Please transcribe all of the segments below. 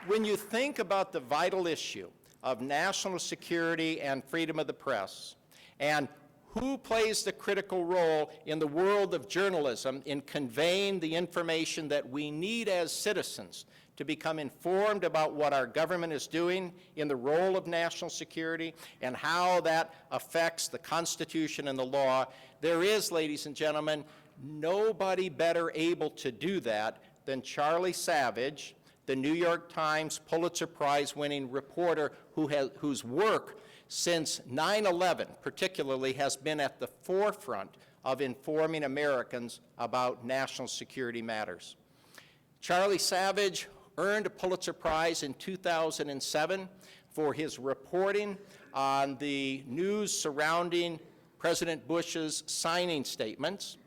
When you think about the vital issue of national security and freedom of the press, and who plays the critical role in the world of journalism in conveying the information that we need as citizens to become informed about what our government is doing in the role of national security and how that affects the Constitution and the law, there is, ladies and gentlemen, nobody better able to do that than Charlie Savage, the New York Times Pulitzer Prize-winning reporter whose work since 9/11 particularly has been at the forefront of informing Americans about national security matters. Charlie Savage earned a Pulitzer Prize in 2007 for his reporting on the news surrounding President Bush's signing statements.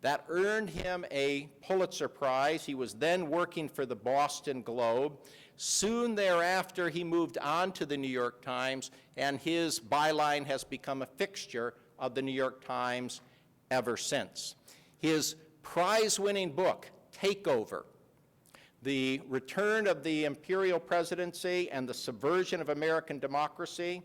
That earned him a Pulitzer Prize. He was then working for the Boston Globe. Soon thereafter, he moved on to the New York Times, and his byline has become a fixture of the New York Times ever since. His prize-winning book, Takeover, The Return of the Imperial Presidency and the Subversion of American Democracy,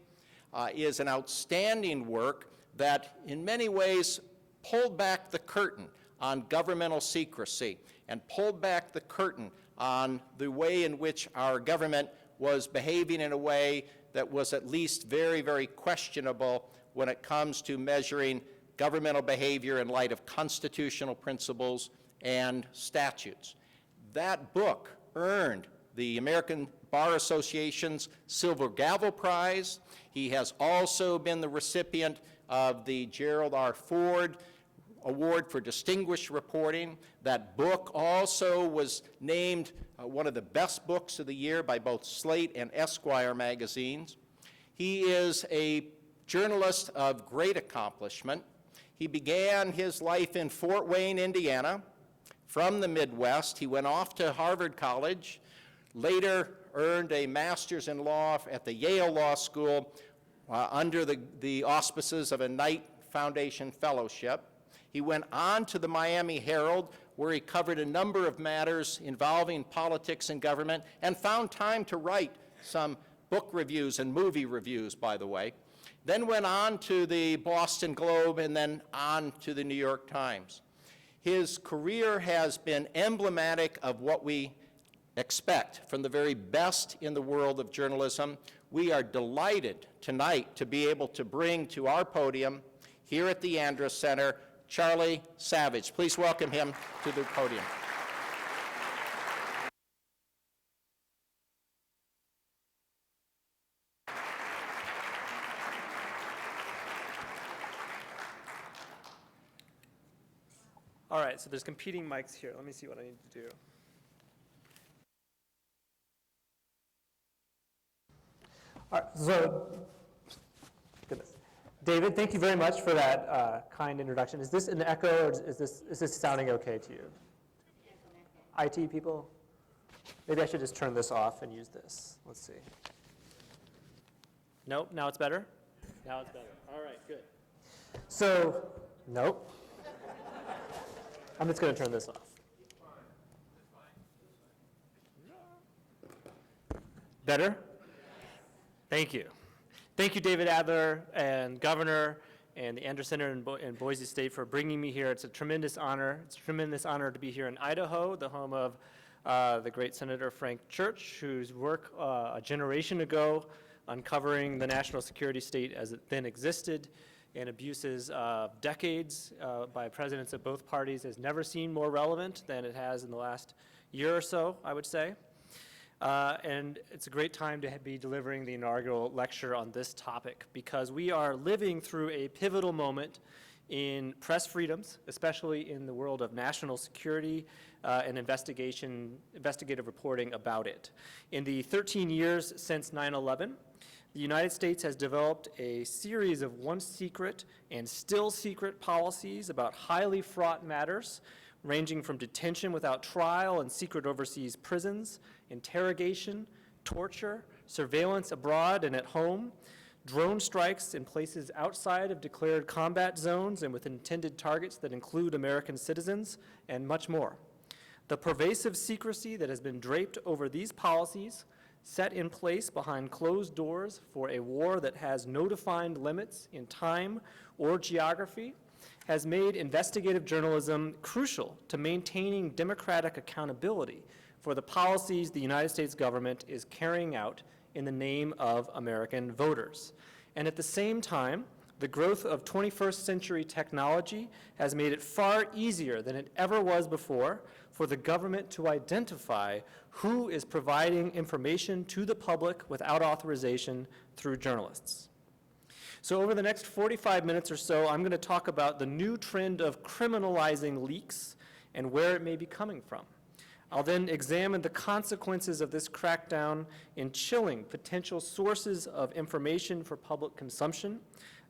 is an outstanding work that in many ways pulled back the curtain on governmental secrecy and pulled back the curtain on the way in which our government was behaving in a way that was at least very, very questionable when it comes to measuring governmental behavior in light of constitutional principles and statutes. That book earned the American Bar Association's Silver Gavel Prize. He has also been the recipient of the Gerald R. Ford Award for Distinguished Reporting. That book also was named one of the best books of the year by both Slate and Esquire magazines. He is a journalist of great accomplishment. He began his life in Fort Wayne, Indiana. From the Midwest, he went off to Harvard College, later earned a master's in law at the Yale Law School under the auspices of a Knight Foundation Fellowship. He went on to the Miami Herald, where he covered a number of matters involving politics and government, and found time to write some book reviews and movie reviews, by the way. Then went on to the Boston Globe, and then on to the New York Times. His career has been emblematic of what we expect from the very best in the world of journalism. We are delighted tonight to be able to bring to our podium here at the Andrus Center Charlie Savage. Please welcome him to the podium. All right, so there's competing mics here. Let me see what I need to do. All right, so, goodness. David, thank you very much for that kind introduction. Is this an echo, or is this sounding okay to you? IT people? Maybe I should just turn this off and use this. Let's see. Nope, now it's better? Now it's better. All right, good. So, nope. I'm just going to turn this off. Better? Thank you. Thank you, David Adler and Governor and the Andrus Center in Boise State for bringing me here. It's a tremendous honor. It's a tremendous honor to be here in Idaho, the home of the great Senator Frank Church, whose work a generation ago uncovering the national security state as it then existed and abuses of decades by presidents of both parties has never seemed more relevant than it has in the last year or so, I would say. And it's a great time to be delivering the inaugural lecture on this topic because we are living through a pivotal moment in press freedoms, especially in the world of national security and investigative reporting about it. In the 13 years since 9/11, the United States has developed a series of once secret and still secret policies about highly fraught matters, ranging from detention without trial in secret overseas prisons, interrogation, torture, surveillance abroad and at home, drone strikes in places outside of declared combat zones and with intended targets that include American citizens, and much more. The pervasive secrecy that has been draped over these policies, set in place behind closed doors for a war that has no defined limits in time or geography, has made investigative journalism crucial to maintaining democratic accountability for the policies the United States government is carrying out in the name of American voters. And at the same time, the growth of 21st century technology has made it far easier than it ever was before for the government to identify who is providing information to the public without authorization through journalists. So over the next 45 minutes or so, I'm going to talk about the new trend of criminalizing leaks and where it may be coming from. I'll then examine the consequences of this crackdown in chilling potential sources of information for public consumption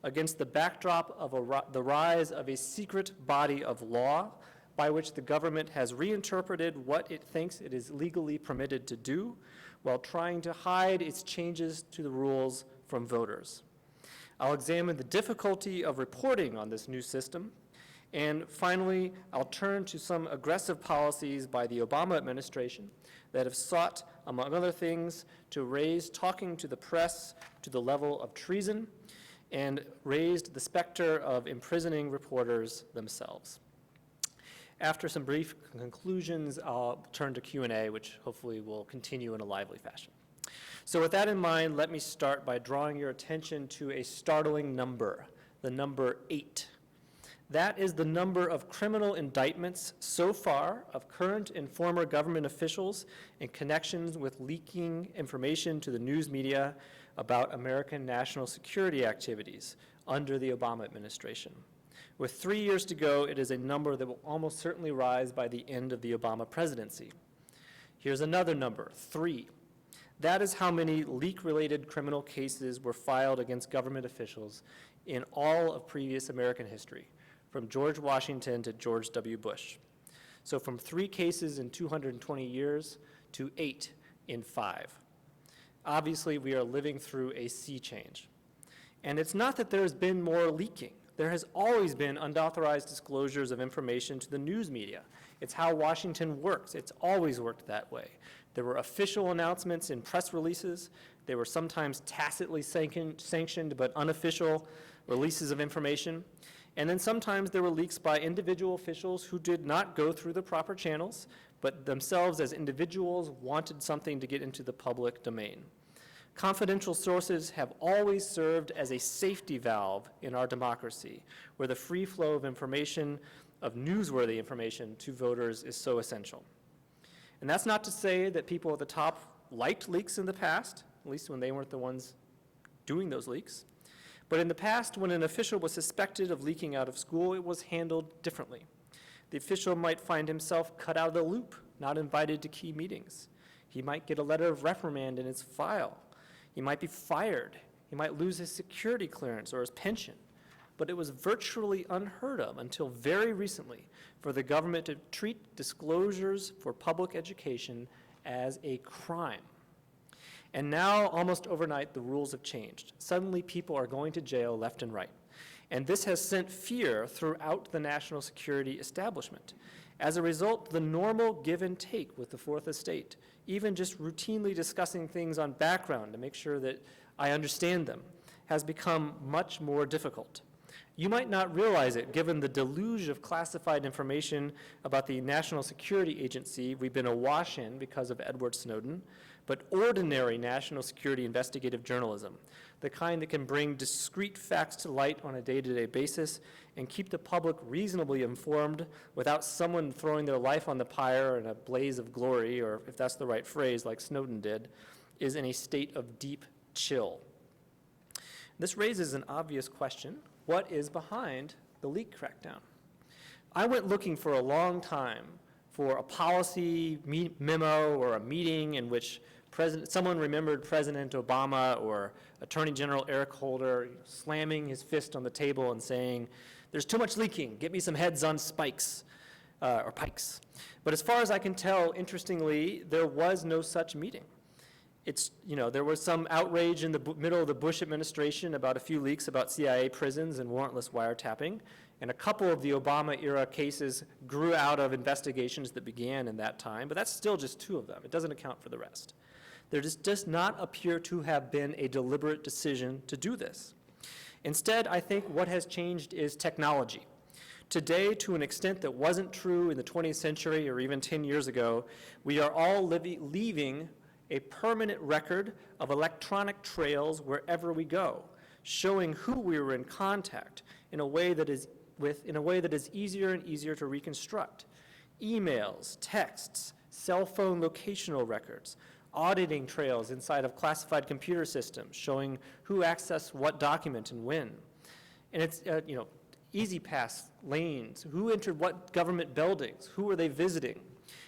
against the backdrop of the rise of a secret body of law by which the government has reinterpreted what it thinks it is legally permitted to do while trying to hide its changes to the rules from voters. I'll examine the difficulty of reporting on this new system. And finally, I'll turn to some aggressive policies by the Obama administration that have sought, among other things, to raise talking to the press to the level of treason and raised the specter of imprisoning reporters themselves. After some brief conclusions, I'll turn to Q&A, which hopefully will continue in a lively fashion. So with that in mind, let me start by drawing your attention to a startling number, the number 8. That is the number of criminal indictments so far of current and former government officials in connections with leaking information to the news media about American national security activities under the Obama administration. With 3 years to go, it is a number that will almost certainly rise by the end of the Obama presidency. Here's another number, 3. That is how many leak-related criminal cases were filed against government officials in all of previous American history, from George Washington to George W. Bush. So from 3 cases in 220 years to 8 in 5. Obviously, we are living through a sea change. And it's not that there's been more leaking. There has always been unauthorized disclosures of information to the news media. It's how Washington works. It's always worked that way. There were official announcements in press releases. They were sometimes tacitly sanctioned but unofficial releases of information. And then sometimes there were leaks by individual officials who did not go through the proper channels, but themselves as individuals wanted something to get into the public domain. Confidential sources have always served as a safety valve in our democracy, where the free flow of information, of newsworthy information to voters is so essential. And that's not to say that people at the top liked leaks in the past, at least when they weren't the ones doing those leaks. But in the past, when an official was suspected of leaking out of school, it was handled differently. The official might find himself cut out of the loop, not invited to key meetings. He might get a letter of reprimand in his file. He might be fired. He might lose his security clearance or his pension. But it was virtually unheard of until very recently for the government to treat disclosures for public education as a crime. And now, almost overnight, the rules have changed. Suddenly, people are going to jail left and right. And this has sent fear throughout the national security establishment. As a result, the normal give and take with the Fourth Estate, even just routinely discussing things on background to make sure that I understand them, has become much more difficult. You might not realize it, given the deluge of classified information about the National Security Agency we've been awash in because of Edward Snowden, but ordinary national security investigative journalism, the kind that can bring discrete facts to light on a day-to-day basis and keep the public reasonably informed without someone throwing their life on the pyre in a blaze of glory, or if that's the right phrase, like Snowden did, is in a state of deep chill. This raises an obvious question. What is behind the leak crackdown? I went looking for a long time for a policy memo or a meeting in which someone remembered President Obama or Attorney General Eric Holder slamming his fist on the table and saying, "There's too much leaking, get me some heads on spikes," or pikes. But as far as I can tell, interestingly, there was no such meeting. There was some outrage in the middle of the Bush administration about a few leaks about CIA prisons and warrantless wiretapping, And a couple of the Obama-era cases grew out of investigations that began in that time, but that's still just 2 of them. It doesn't account for the rest. There just does not appear to have been a deliberate decision to do this. Instead, I think what has changed is technology. Today, to an extent that wasn't true in the 20th century or even 10 years ago, we are all leaving a permanent record of electronic trails wherever we go, showing who we were in contact in a way that is easier and easier to reconstruct. Emails, texts, cell phone locational records, auditing trails inside of classified computer systems, showing who accessed what document and when. And it's, easy pass lanes, who entered what government buildings, who were they visiting.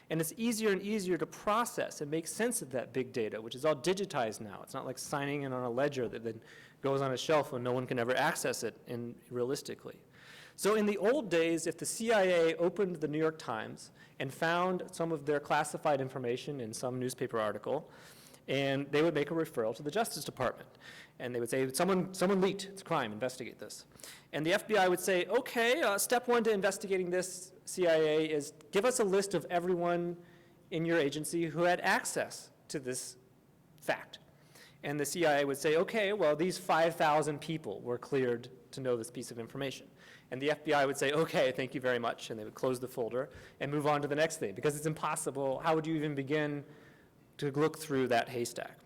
And it's easier and easier to process and make sense of that big data, which is all digitized now. It's not like signing in on a ledger that then goes on a shelf and no one can ever access it realistically. So in the old days, if the CIA opened the New York Times and found some of their classified information in some newspaper article, and they would make a referral to the Justice Department. And they would say, someone leaked, it's a crime, investigate this. And the FBI would say, okay, step 1 to investigating this, CIA, is give us a list of everyone in your agency who had access to this fact. And the CIA would say, okay, well, these 5,000 people were cleared to know this piece of information. And the FBI would say, okay, thank you very much, and they would close the folder and move on to the next thing, because it's impossible. How would you even begin to look through that haystack?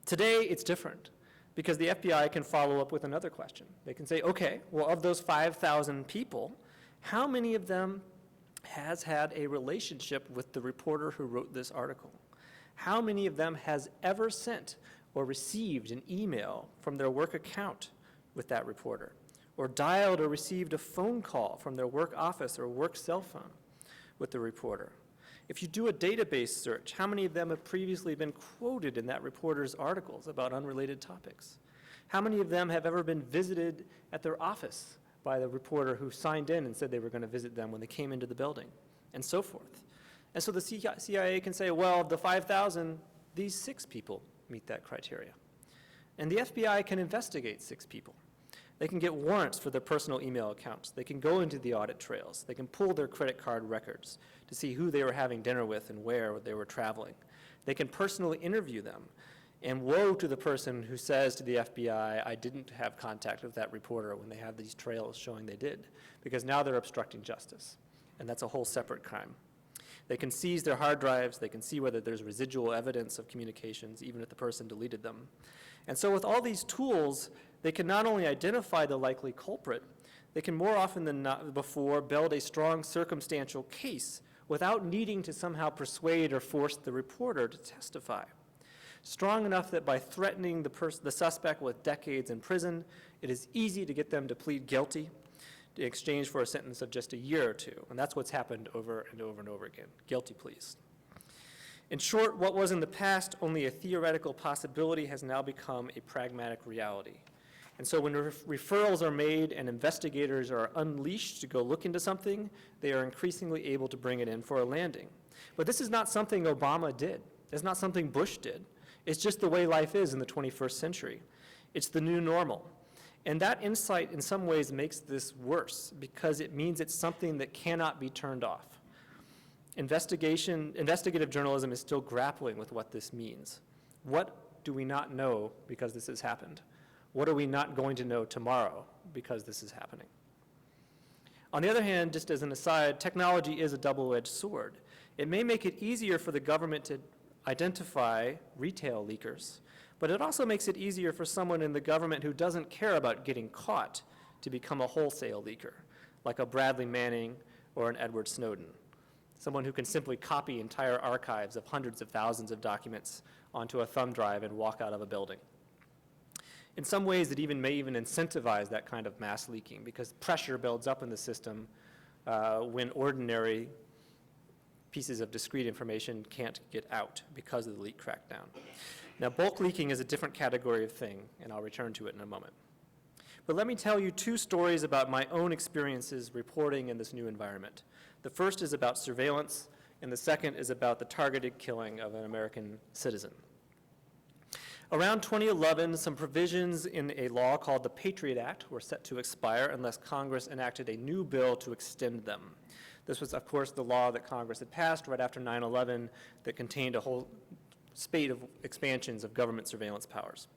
Today, it's different, because the FBI can follow up with another question. They can say, okay, well, of those 5,000 people, how many of them has had a relationship with the reporter who wrote this article? How many of them has ever sent or received an email from their work account with that reporter, or dialed or received a phone call from their work office or work cell phone with the reporter? If you do a database search, how many of them have previously been quoted in that reporter's articles about unrelated topics? How many of them have ever been visited at their office by the reporter who signed in and said they were going to visit them when they came into the building, and so forth? And so the CIA can say, well, of the 5,000, these 6 people meet that criteria. And the FBI can investigate 6 people. They can get warrants for their personal email accounts. They can go into the audit trails. They can pull their credit card records to see who they were having dinner with and where they were traveling. They can personally interview them. And woe to the person who says to the FBI, I didn't have contact with that reporter, when they have these trails showing they did, because now they're obstructing justice. And that's a whole separate crime. They can seize their hard drives. They can see whether there's residual evidence of communications, even if the person deleted them. And so with all these tools, they can not only identify the likely culprit, they can more often than not before build a strong circumstantial case without needing to somehow persuade or force the reporter to testify. Strong enough that by threatening the suspect with decades in prison, it is easy to get them to plead guilty in exchange for a sentence of just a year or 2. And that's what's happened over and over and over again. Guilty pleas. In short, what was in the past only a theoretical possibility has now become a pragmatic reality. And so when referrals are made and investigators are unleashed to go look into something, they are increasingly able to bring it in for a landing. But this is not something Obama did. It's not something Bush did. It's just the way life is in the 21st century. It's the new normal. And that insight in some ways makes this worse, because it means it's something that cannot be turned off. Investigative journalism is still grappling with what this means. What do we not know because this has happened? What are we not going to know tomorrow because this is happening? On the other hand, just as an aside, technology is a double-edged sword. It may make it easier for the government to identify retail leakers, but it also makes it easier for someone in the government who doesn't care about getting caught to become a wholesale leaker, like a Bradley Manning or an Edward Snowden, someone who can simply copy entire archives of hundreds of thousands of documents onto a thumb drive and walk out of a building. In some ways, it may even incentivize that kind of mass leaking, because pressure builds up in the system when ordinary pieces of discrete information can't get out because of the leak crackdown. Now, bulk leaking is a different category of thing, and I'll return to it in a moment. But let me tell you 2 stories about my own experiences reporting in this new environment. The first is about surveillance, and the second is about the targeted killing of an American citizen. Around 2011, some provisions in a law called the Patriot Act were set to expire unless Congress enacted a new bill to extend them. This was, of course, the law that Congress had passed right after 9/11 that contained a whole spate of expansions of government surveillance powers.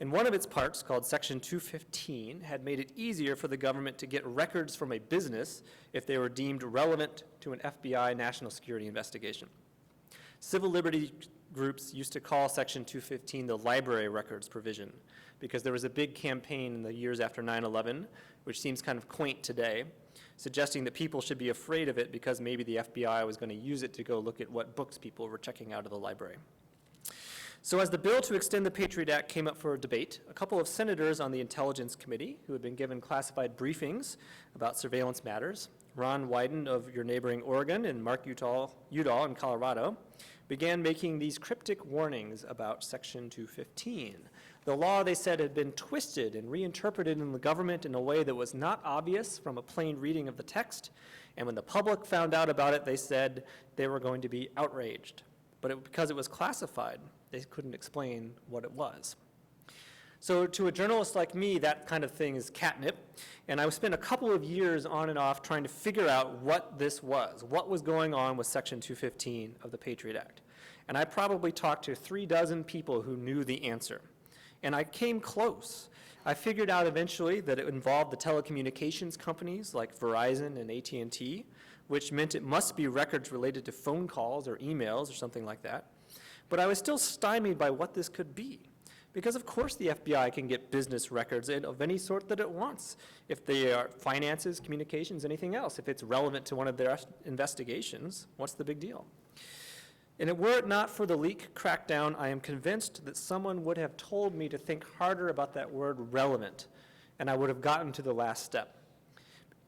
And one of its parts, called Section 215, had made it easier for the government to get records from a business if they were deemed relevant to an FBI national security investigation. Civil liberty groups used to call Section 215 the library records provision because there was a big campaign in the years after 9/11, which seems kind of quaint today, suggesting that people should be afraid of it because maybe the FBI was going to use it to go look at what books people were checking out of the library. So as the bill to extend the Patriot Act came up for a debate, a couple of senators on the Intelligence Committee, who had been given classified briefings about surveillance matters, Ron Wyden of your neighboring Oregon and Mark Udall in Colorado, began making these cryptic warnings about Section 215. The law, they said, had been twisted and reinterpreted in the government in a way that was not obvious from a plain reading of the text, and when the public found out about it, they said they were going to be outraged. But because it was classified, they couldn't explain what it was. So to a journalist like me, that kind of thing is catnip, and I spent a couple of years on and off trying to figure out what this was, what was going on with Section 215 of the Patriot Act. And I probably talked to 36 people who knew the answer. And I came close. I figured out eventually that it involved the telecommunications companies like Verizon and AT&T, which meant it must be records related to phone calls or emails or something like that. But I was still stymied by what this could be. Because of course the FBI can get business records of any sort that it wants. If they are finances, communications, anything else, if it's relevant to one of their investigations, what's the big deal? And were it not for the leak crackdown, I am convinced that someone would have told me to think harder about that word relevant, and I would have gotten to the last step.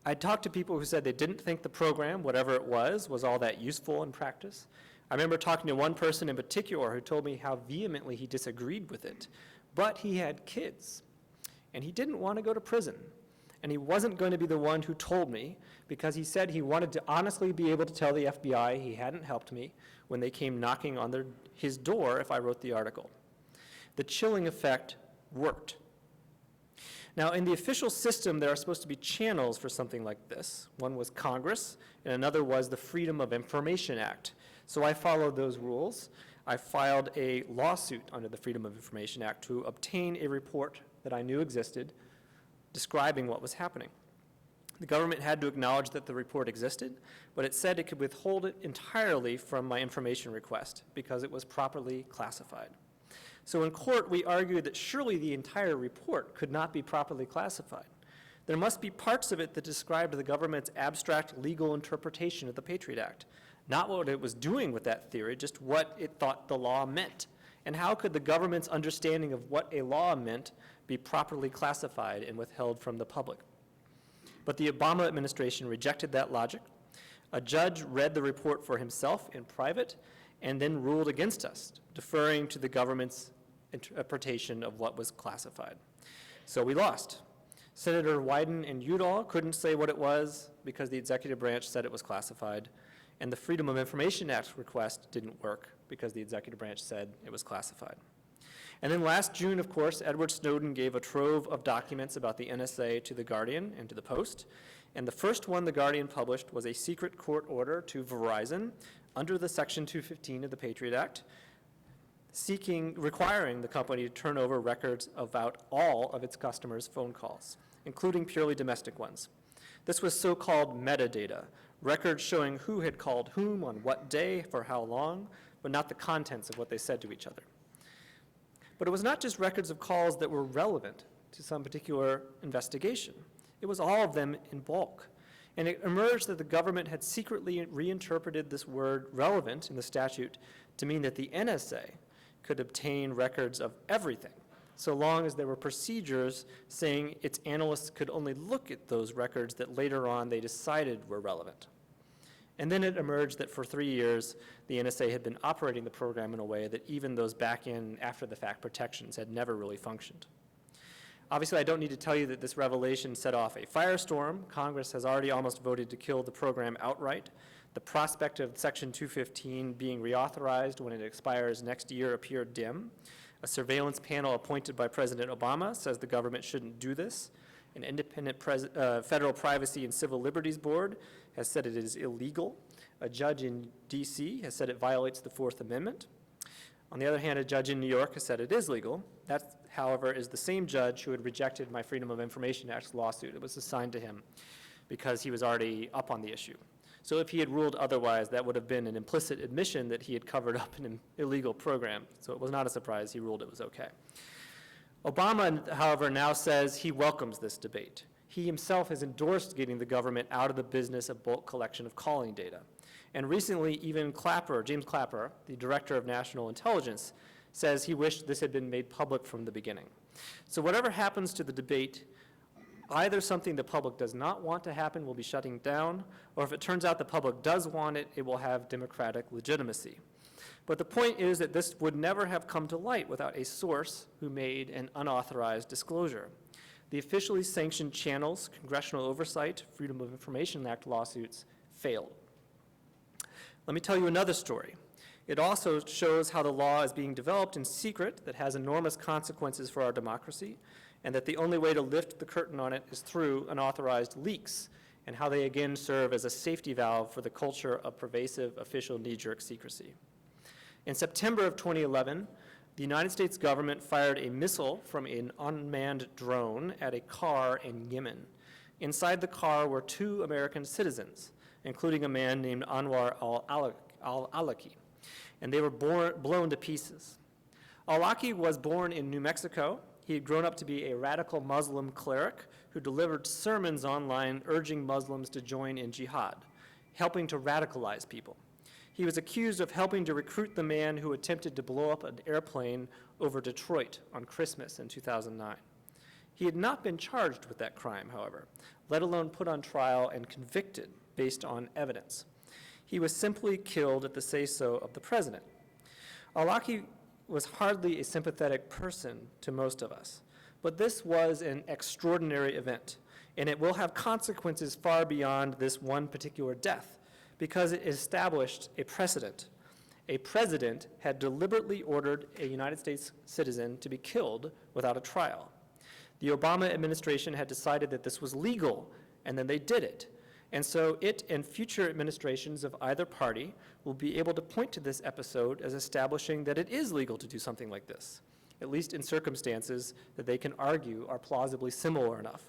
I talked to people who said they didn't think the program, whatever it was all that useful in practice. I remember talking to one person in particular who told me how vehemently he disagreed with it, but he had kids, and he didn't want to go to prison. And he wasn't going to be the one who told me because he said he wanted to honestly be able to tell the FBI he hadn't helped me when they came knocking on his door if I wrote the article. The chilling effect worked. Now, in the official system, there are supposed to be channels for something like this. One was Congress, and another was the Freedom of Information Act. So I followed those rules. I filed a lawsuit under the Freedom of Information Act to obtain a report that I knew existed describing what was happening. The government had to acknowledge that the report existed, but it said it could withhold it entirely from my information request because it was properly classified. So in court, we argued that surely the entire report could not be properly classified. There must be parts of it that described the government's abstract legal interpretation of the Patriot Act, not what it was doing with that theory, just what it thought the law meant. And how could the government's understanding of what a law meant be properly classified and withheld from the public? But the Obama administration rejected that logic. A judge read the report for himself in private and then ruled against us, deferring to the government's interpretation of what was classified. So we lost. Senator Wyden and Udall couldn't say what it was because the executive branch said it was classified, and the Freedom of Information Act request didn't work because the executive branch said it was classified. And then last June, of course, Edward Snowden gave a trove of documents about the NSA to The Guardian and to the Post. And the first one The Guardian published was a secret court order to Verizon under the Section 215 of the Patriot Act, requiring the company to turn over records about all of its customers' phone calls, including purely domestic ones. This was so-called metadata, records showing who had called whom on what day for how long, but not the contents of what they said to each other. But it was not just records of calls that were relevant to some particular investigation. It was all of them in bulk. And it emerged that the government had secretly reinterpreted this word relevant in the statute to mean that the NSA could obtain records of everything, so long as there were procedures saying its analysts could only look at those records that later on they decided were relevant. And then it emerged that for 3 years, the NSA had been operating the program in a way that even those back-end, after-the-fact protections had never really functioned. Obviously, I don't need to tell you that this revelation set off a firestorm. Congress has already almost voted to kill the program outright. The prospect of Section 215 being reauthorized when it expires next year appeared dim. A surveillance panel appointed by President Obama says the government shouldn't do this. An independent Federal Privacy and Civil Liberties Board has said it is illegal. A judge in D.C. has said it violates the Fourth Amendment. On the other hand, a judge in New York has said it is legal. That, however, is the same judge who had rejected my Freedom of Information Act lawsuit. It was assigned to him because he was already up on the issue. So if he had ruled otherwise, that would have been an implicit admission that he had covered up an illegal program. So it was not a surprise he ruled it was okay. Obama, however, now says he welcomes this debate. He himself has endorsed getting the government out of the business of bulk collection of calling data. And recently, even James Clapper, the Director of National Intelligence, says he wished this had been made public from the beginning. So whatever happens to the debate, either something the public does not want to happen will be shutting down, or if it turns out the public does want it, it will have democratic legitimacy. But the point is that this would never have come to light without a source who made an unauthorized disclosure. The officially sanctioned channels, congressional oversight, Freedom of Information Act lawsuits failed. Let me tell you another story. It also shows how the law is being developed in secret that has enormous consequences for our democracy, and that the only way to lift the curtain on it is through unauthorized leaks, and how they again serve as a safety valve for the culture of pervasive official knee-jerk secrecy. In September of 2011, the United States government fired a missile from an unmanned drone at a car in Yemen. Inside the car were 2 American citizens, including a man named Anwar al-Awlaki, and they were blown to pieces. Al-Awlaki was born in New Mexico. He had grown up to be a radical Muslim cleric who delivered sermons online urging Muslims to join in jihad, helping to radicalize people. He was accused of helping to recruit the man who attempted to blow up an airplane over Detroit on Christmas in 2009. He had not been charged with that crime, however, let alone put on trial and convicted based on evidence. He was simply killed at the say-so of the president. Al-Awlaki was hardly a sympathetic person to most of us, but this was an extraordinary event, and it will have consequences far beyond this one particular death, because it established a precedent. A president had deliberately ordered a United States citizen to be killed without a trial. The Obama administration had decided that this was legal, and then they did it. And so it and future administrations of either party will be able to point to this episode as establishing that it is legal to do something like this, at least in circumstances that they can argue are plausibly similar enough.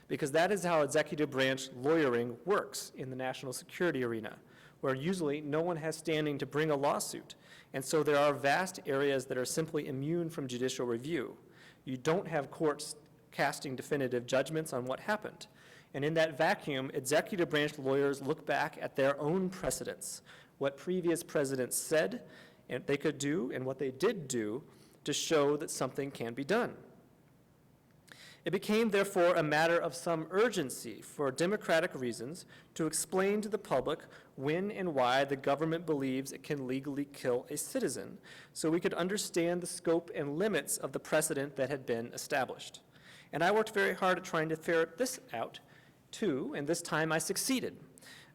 Because that is how executive branch lawyering works in the national security arena, where usually no one has standing to bring a lawsuit. And so there are vast areas that are simply immune from judicial review. You don't have courts casting definitive judgments on what happened. And in that vacuum, executive branch lawyers look back at their own precedents, what previous presidents said and they could do and what they did do to show that something can be done. It became, therefore, a matter of some urgency for democratic reasons to explain to the public when and why the government believes it can legally kill a citizen, so we could understand the scope and limits of the precedent that had been established. And I worked very hard at trying to ferret this out, too, and this time I succeeded.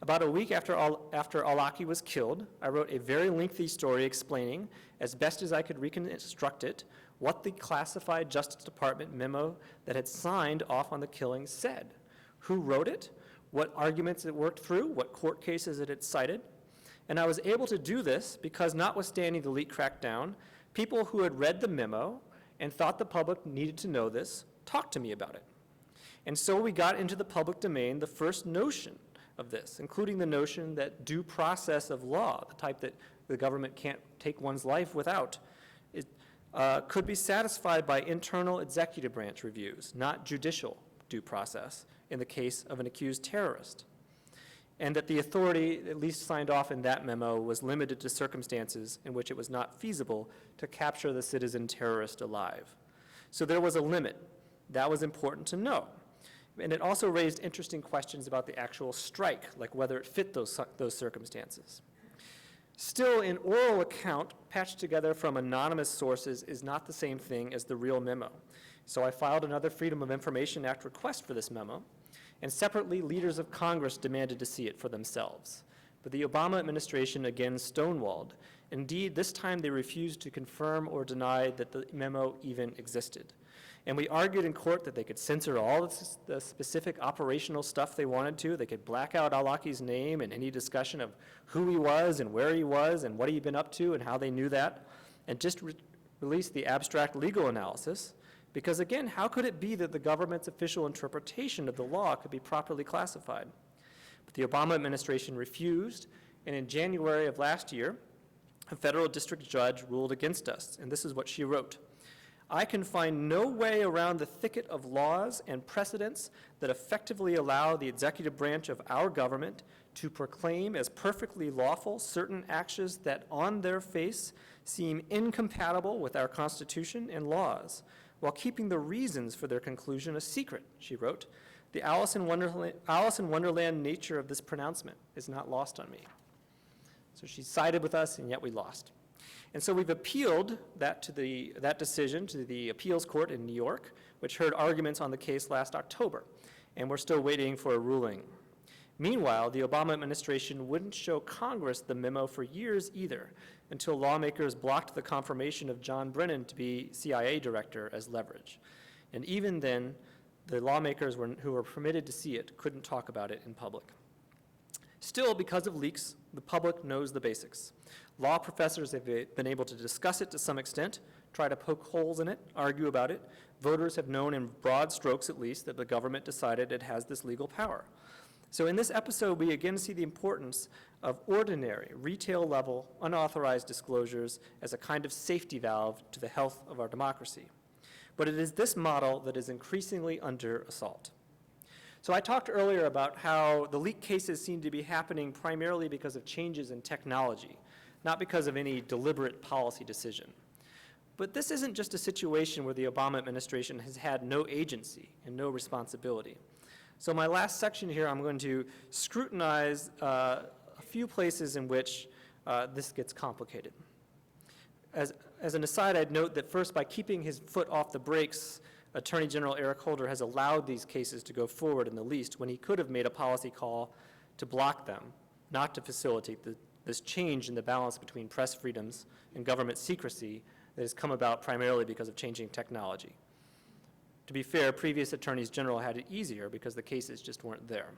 About a week after Al-Awlaki was killed, I wrote a very lengthy story explaining, as best as I could reconstruct it, what the classified Justice Department memo that had signed off on the killing said, who wrote it, what arguments it worked through, what court cases it had cited. And I was able to do this because, notwithstanding the leak crackdown, people who had read the memo and thought the public needed to know this talked to me about it. And so we got into the public domain the first notion of this, including the notion that due process of law, the type that the government can't take one's life without, could be satisfied by internal executive branch reviews, not judicial due process in the case of an accused terrorist. And that the authority, at least signed off in that memo, was limited to circumstances in which it was not feasible to capture the citizen terrorist alive. So there was a limit. That was important to know. And it also raised interesting questions about the actual strike, like whether it fit those circumstances. Still, an oral account patched together from anonymous sources is not the same thing as the real memo. So I filed another Freedom of Information Act request for this memo, and separately, leaders of Congress demanded to see it for themselves. But the Obama administration again stonewalled, Indeed, this time they refused to confirm or deny that the memo even existed. And we argued in court that they could censor all the specific operational stuff they wanted to. They could black out al-Awlaki's name and any discussion of who he was and where he was and what he'd been up to and how they knew that, and just release the abstract legal analysis. Because again, how could it be that the government's official interpretation of the law could be properly classified? But the Obama administration refused, and in January of last year, a federal district judge ruled against us, and this is what she wrote. I can find no way around the thicket of laws and precedents that effectively allow the executive branch of our government to proclaim as perfectly lawful certain actions that on their face seem incompatible with our Constitution and laws, while keeping the reasons for their conclusion a secret, she wrote. The Alice in Wonderland nature of this pronouncement is not lost on me. So she sided with us, and yet we lost. And so we've appealed that decision to the appeals court in New York, which heard arguments on the case last October, and we're still waiting for a ruling. Meanwhile, the Obama administration wouldn't show Congress the memo for years either, until lawmakers blocked the confirmation of John Brennan to be CIA director as leverage. And even then, the lawmakers who were permitted to see it couldn't talk about it in public. Still, because of leaks, the public knows the basics. Law professors have been able to discuss it to some extent, try to poke holes in it, argue about it. Voters have known in broad strokes at least that the government decided it has this legal power. So in this episode, we again see the importance of ordinary, retail-level, unauthorized disclosures as a kind of safety valve to the health of our democracy. But it is this model that is increasingly under assault. So I talked earlier about how the leak cases seem to be happening primarily because of changes in technology, not because of any deliberate policy decision. But this isn't just a situation where the Obama administration has had no agency and no responsibility. So my last section here, I'm going to scrutinize a few places in which this gets complicated. As an aside, I'd note that first, by keeping his foot off the brakes, Attorney General Eric Holder has allowed these cases to go forward in the least when he could have made a policy call to block them, not to facilitate this change in the balance between press freedoms and government secrecy that has come about primarily because of changing technology. To be fair, previous attorneys general had it easier because the cases just weren't there.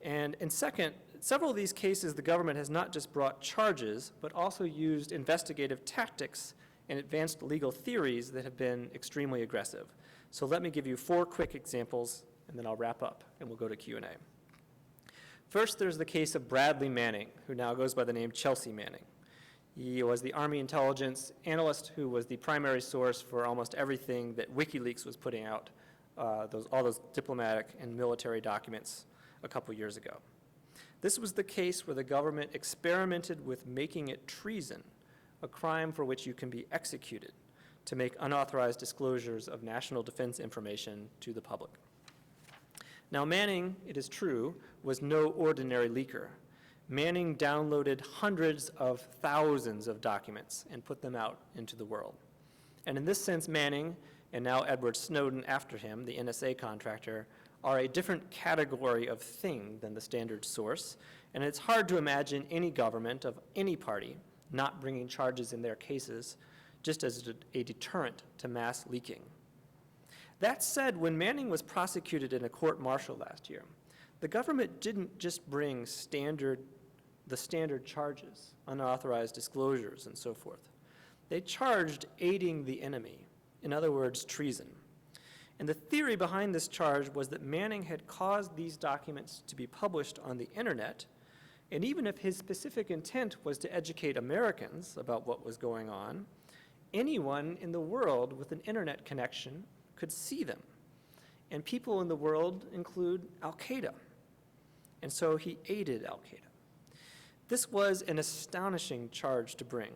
And second, several of these cases, the government has not just brought charges, but also used investigative tactics and advanced legal theories that have been extremely aggressive. So let me give you 4 quick examples, and then I'll wrap up, and we'll go to Q&A. First, there's the case of Bradley Manning, who now goes by the name Chelsea Manning. He was the Army intelligence analyst who was the primary source for almost everything that WikiLeaks was putting out, all those diplomatic and military documents a couple years ago. This was the case where the government experimented with making it treason, a crime for which you can be executed, to make unauthorized disclosures of national defense information to the public. Now, Manning, it is true, was no ordinary leaker. Manning downloaded hundreds of thousands of documents and put them out into the world. And in this sense, Manning, and now Edward Snowden after him, the NSA contractor, are a different category of thing than the standard source, and it's hard to imagine any government of any party not bringing charges in their cases just as a deterrent to mass leaking. That said, when Manning was prosecuted in a court-martial last year, the government didn't just bring the standard charges, unauthorized disclosures and so forth. They charged aiding the enemy, in other words, treason. And the theory behind this charge was that Manning had caused these documents to be published on the internet, and even if his specific intent was to educate Americans about what was going on, anyone in the world with an internet connection could see them. And people in the world include Al-Qaeda. And so he aided Al-Qaeda. This was an astonishing charge to bring.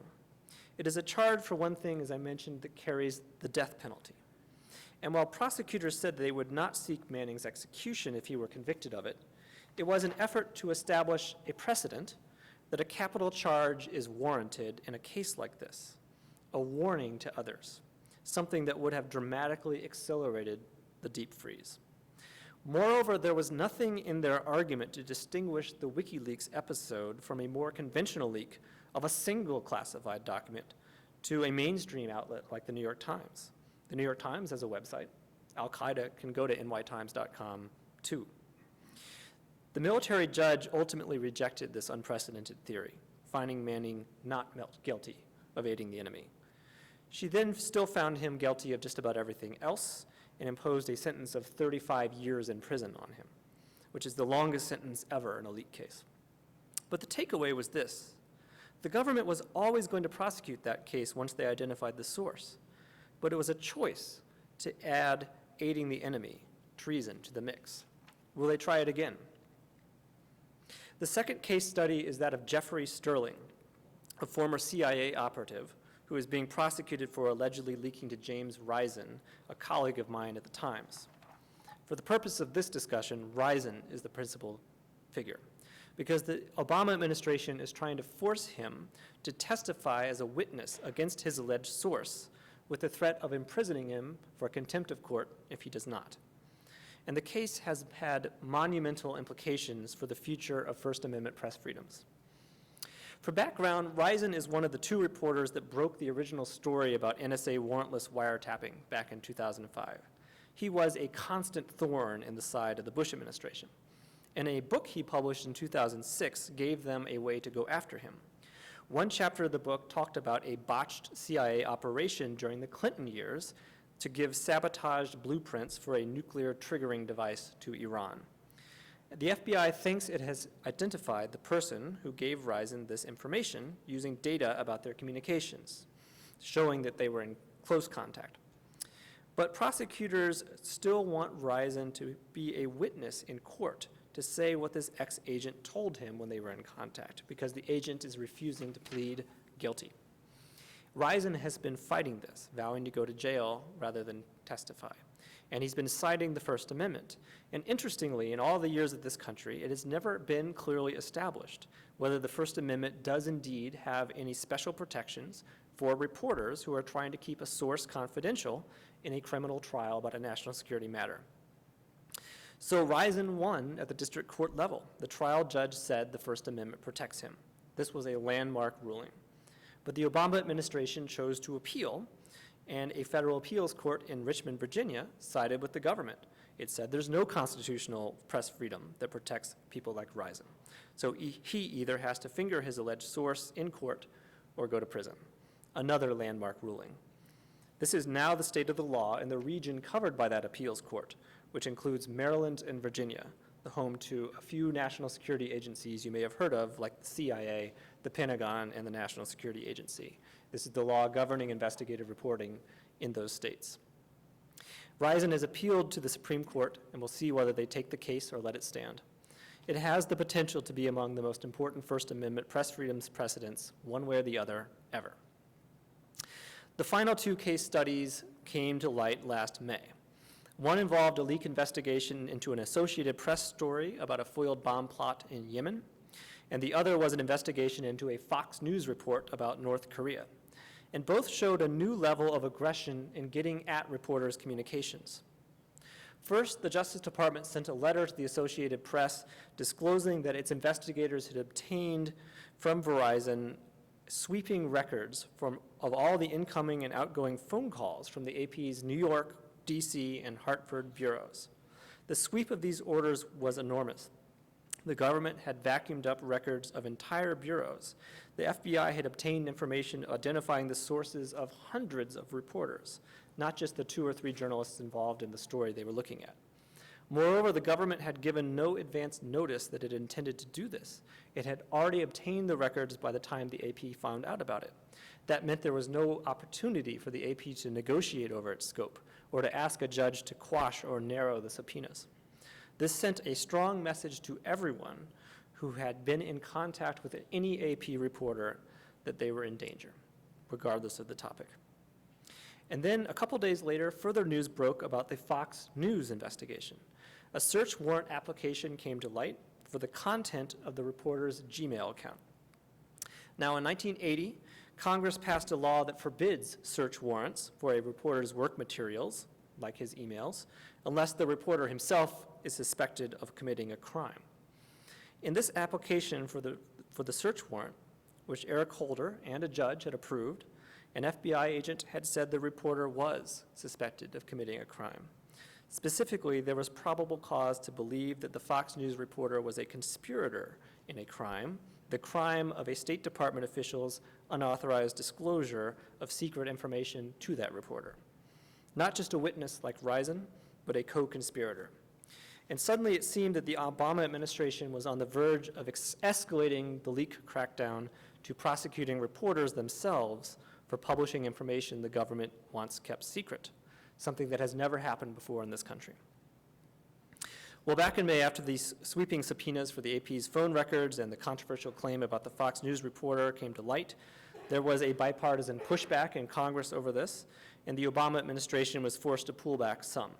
It is a charge, for one thing, as I mentioned, that carries the death penalty. And while prosecutors said they would not seek Manning's execution if he were convicted of it, it was an effort to establish a precedent that a capital charge is warranted in a case like this, a warning to others, something that would have dramatically accelerated the deep freeze. Moreover, there was nothing in their argument to distinguish the WikiLeaks episode from a more conventional leak of a single classified document to a mainstream outlet like the New York Times. The New York Times has a website. Al-Qaeda can go to nytimes.com too. The military judge ultimately rejected this unprecedented theory, finding Manning not guilty of aiding the enemy. She then still found him guilty of just about everything else and imposed a sentence of 35 years in prison on him, which is the longest sentence ever in a leak case. But the takeaway was this: the government was always going to prosecute that case once they identified the source, but it was a choice to add aiding the enemy, treason, to the mix. Will they try it again? The second case study is that of Jeffrey Sterling, a former CIA operative who is being prosecuted for allegedly leaking to James Risen, a colleague of mine at the Times. For the purpose of this discussion, Risen is the principal figure, because the Obama administration is trying to force him to testify as a witness against his alleged source, with the threat of imprisoning him for contempt of court if he does not. And the case has had monumental implications for the future of First Amendment press freedoms. For background, Risen is one of the two reporters that broke the original story about NSA warrantless wiretapping back in 2005. He was a constant thorn in the side of the Bush administration. And a book he published in 2006 gave them a way to go after him. One chapter of the book talked about a botched CIA operation during the Clinton years to give sabotaged blueprints for a nuclear triggering device to Iran. The FBI thinks it has identified the person who gave Risen this information using data about their communications, showing that they were in close contact. But prosecutors still want Risen to be a witness in court to say what this ex-agent told him when they were in contact, because the agent is refusing to plead guilty. Risen has been fighting this, vowing to go to jail rather than testify. And he's been citing the First Amendment. And interestingly, in all the years of this country, it has never been clearly established whether the First Amendment does indeed have any special protections for reporters who are trying to keep a source confidential in a criminal trial about a national security matter. So Risen won at the district court level. The trial judge said the First Amendment protects him. This was a landmark ruling. But the Obama administration chose to appeal, and a federal appeals court in Richmond, Virginia, sided with the government. It said there's no constitutional press freedom that protects people like Risen. So he either has to finger his alleged source in court or go to prison. Another landmark ruling. This is now the state of the law in the region covered by that appeals court, which includes Maryland and Virginia, the home to a few national security agencies you may have heard of, like the CIA, the Pentagon, and the National Security Agency. This is the law governing investigative reporting in those states. Risen has appealed to the Supreme Court, and we'll see whether they take the case or let it stand. It has the potential to be among the most important First Amendment press freedoms precedents, one way or the other, ever. The final two case studies came to light last May. One involved a leak investigation into an Associated Press story about a foiled bomb plot in Yemen, and the other was an investigation into a Fox News report about North Korea. And both showed a new level of aggression in getting at reporters' communications. First, the Justice Department sent a letter to the Associated Press disclosing that its investigators had obtained from Verizon sweeping records of all the incoming and outgoing phone calls from the AP's New York, DC, and Hartford bureaus. The sweep of these orders was enormous. The government had vacuumed up records of entire bureaus. The FBI had obtained information identifying the sources of hundreds of reporters, not just the 2 or 3 journalists involved in the story they were looking at. Moreover, the government had given no advance notice that it intended to do this. It had already obtained the records by the time the AP found out about it. That meant there was no opportunity for the AP to negotiate over its scope or to ask a judge to quash or narrow the subpoenas. This sent a strong message to everyone who had been in contact with any AP reporter that they were in danger, regardless of the topic. And then a couple days later, further news broke about the Fox News investigation. A search warrant application came to light for the content of the reporter's Gmail account. Now, in 1980, Congress passed a law that forbids search warrants for a reporter's work materials, like his emails, unless the reporter himself is suspected of committing a crime. In this application for the search warrant which Eric Holder and a judge had approved. An FBI agent had said the reporter was suspected of committing a crime. Specifically, there was probable cause to believe that the Fox News reporter was a conspirator in a crime, the crime of a State Department official's unauthorized disclosure of secret information to that reporter. Not just a witness like Risen, but a co-conspirator. And suddenly it seemed that the Obama administration was on the verge of escalating the leak crackdown to prosecuting reporters themselves for publishing information the government once kept secret, something that has never happened before in this country. Well, back in May, after these sweeping subpoenas for the AP's phone records and the controversial claim about the Fox News reporter came to light, there was a bipartisan pushback in Congress over this, and the Obama administration was forced to pull back some.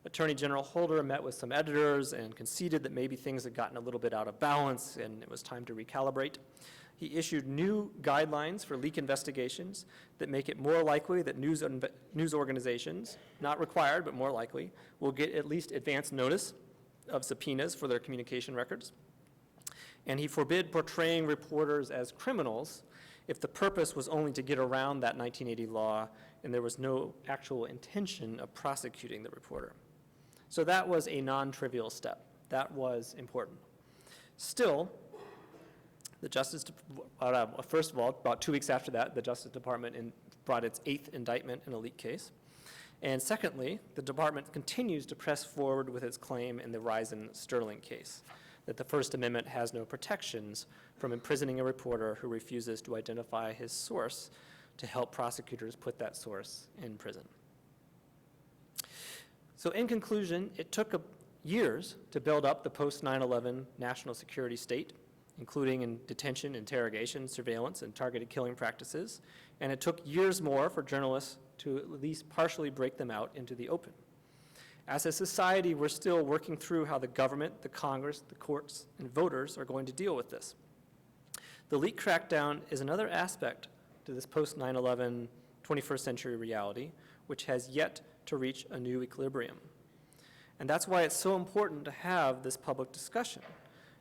Attorney General Holder met with some editors and conceded that maybe things had gotten a little bit out of balance and it was time to recalibrate. He issued new guidelines for leak investigations that make it more likely that news organizations, not required but more likely, will get at least advance notice of subpoenas for their communication records. And he forbid portraying reporters as criminals if the purpose was only to get around that 1980 law and there was no actual intention of prosecuting the reporter. So that was a non-trivial step. That was important. Still, the first of all, about 2 weeks after that, the Justice Department brought its 8th indictment in a leak case. And secondly, the department continues to press forward with its claim in the Risen-Sterling case, that the First Amendment has no protections from imprisoning a reporter who refuses to identify his source to help prosecutors put that source in prison. So in conclusion, it took years to build up the post-9/11 national security state, including in detention, interrogation, surveillance, and targeted killing practices. And it took years more for journalists to at least partially break them out into the open. As a society, we're still working through how the government, the Congress, the courts, and voters are going to deal with this. The leak crackdown is another aspect to this post-9/11 21st century reality, which has yet to reach a new equilibrium. And that's why it's so important to have this public discussion,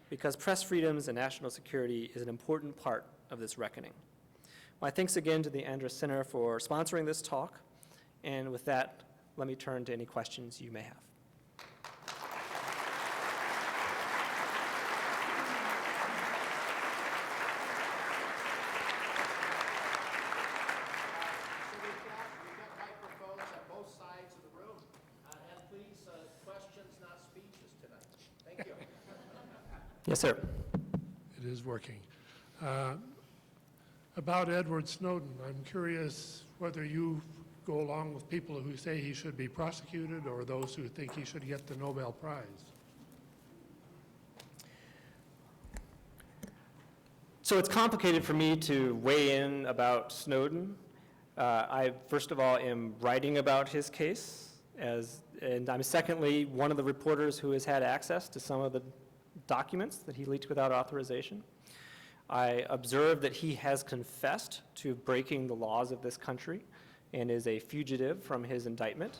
because press freedoms and national security is an important part of this reckoning. My thanks again to the Andrus Center for sponsoring this talk, and with that, let me turn to any questions you may have. We've got microphones at both sides of the room. And please, questions, not speeches tonight. Thank you. Yes, sir. It is working. About Edward Snowden, I'm curious whether you go along with people who say he should be prosecuted or those who think he should get the Nobel Prize. So it's complicated for me to weigh in about Snowden. I, first of all, am writing about his case, and I'm secondly one of the reporters who has had access to some of the documents that he leaked without authorization. I observe that he has confessed to breaking the laws of this country and is a fugitive from his indictment.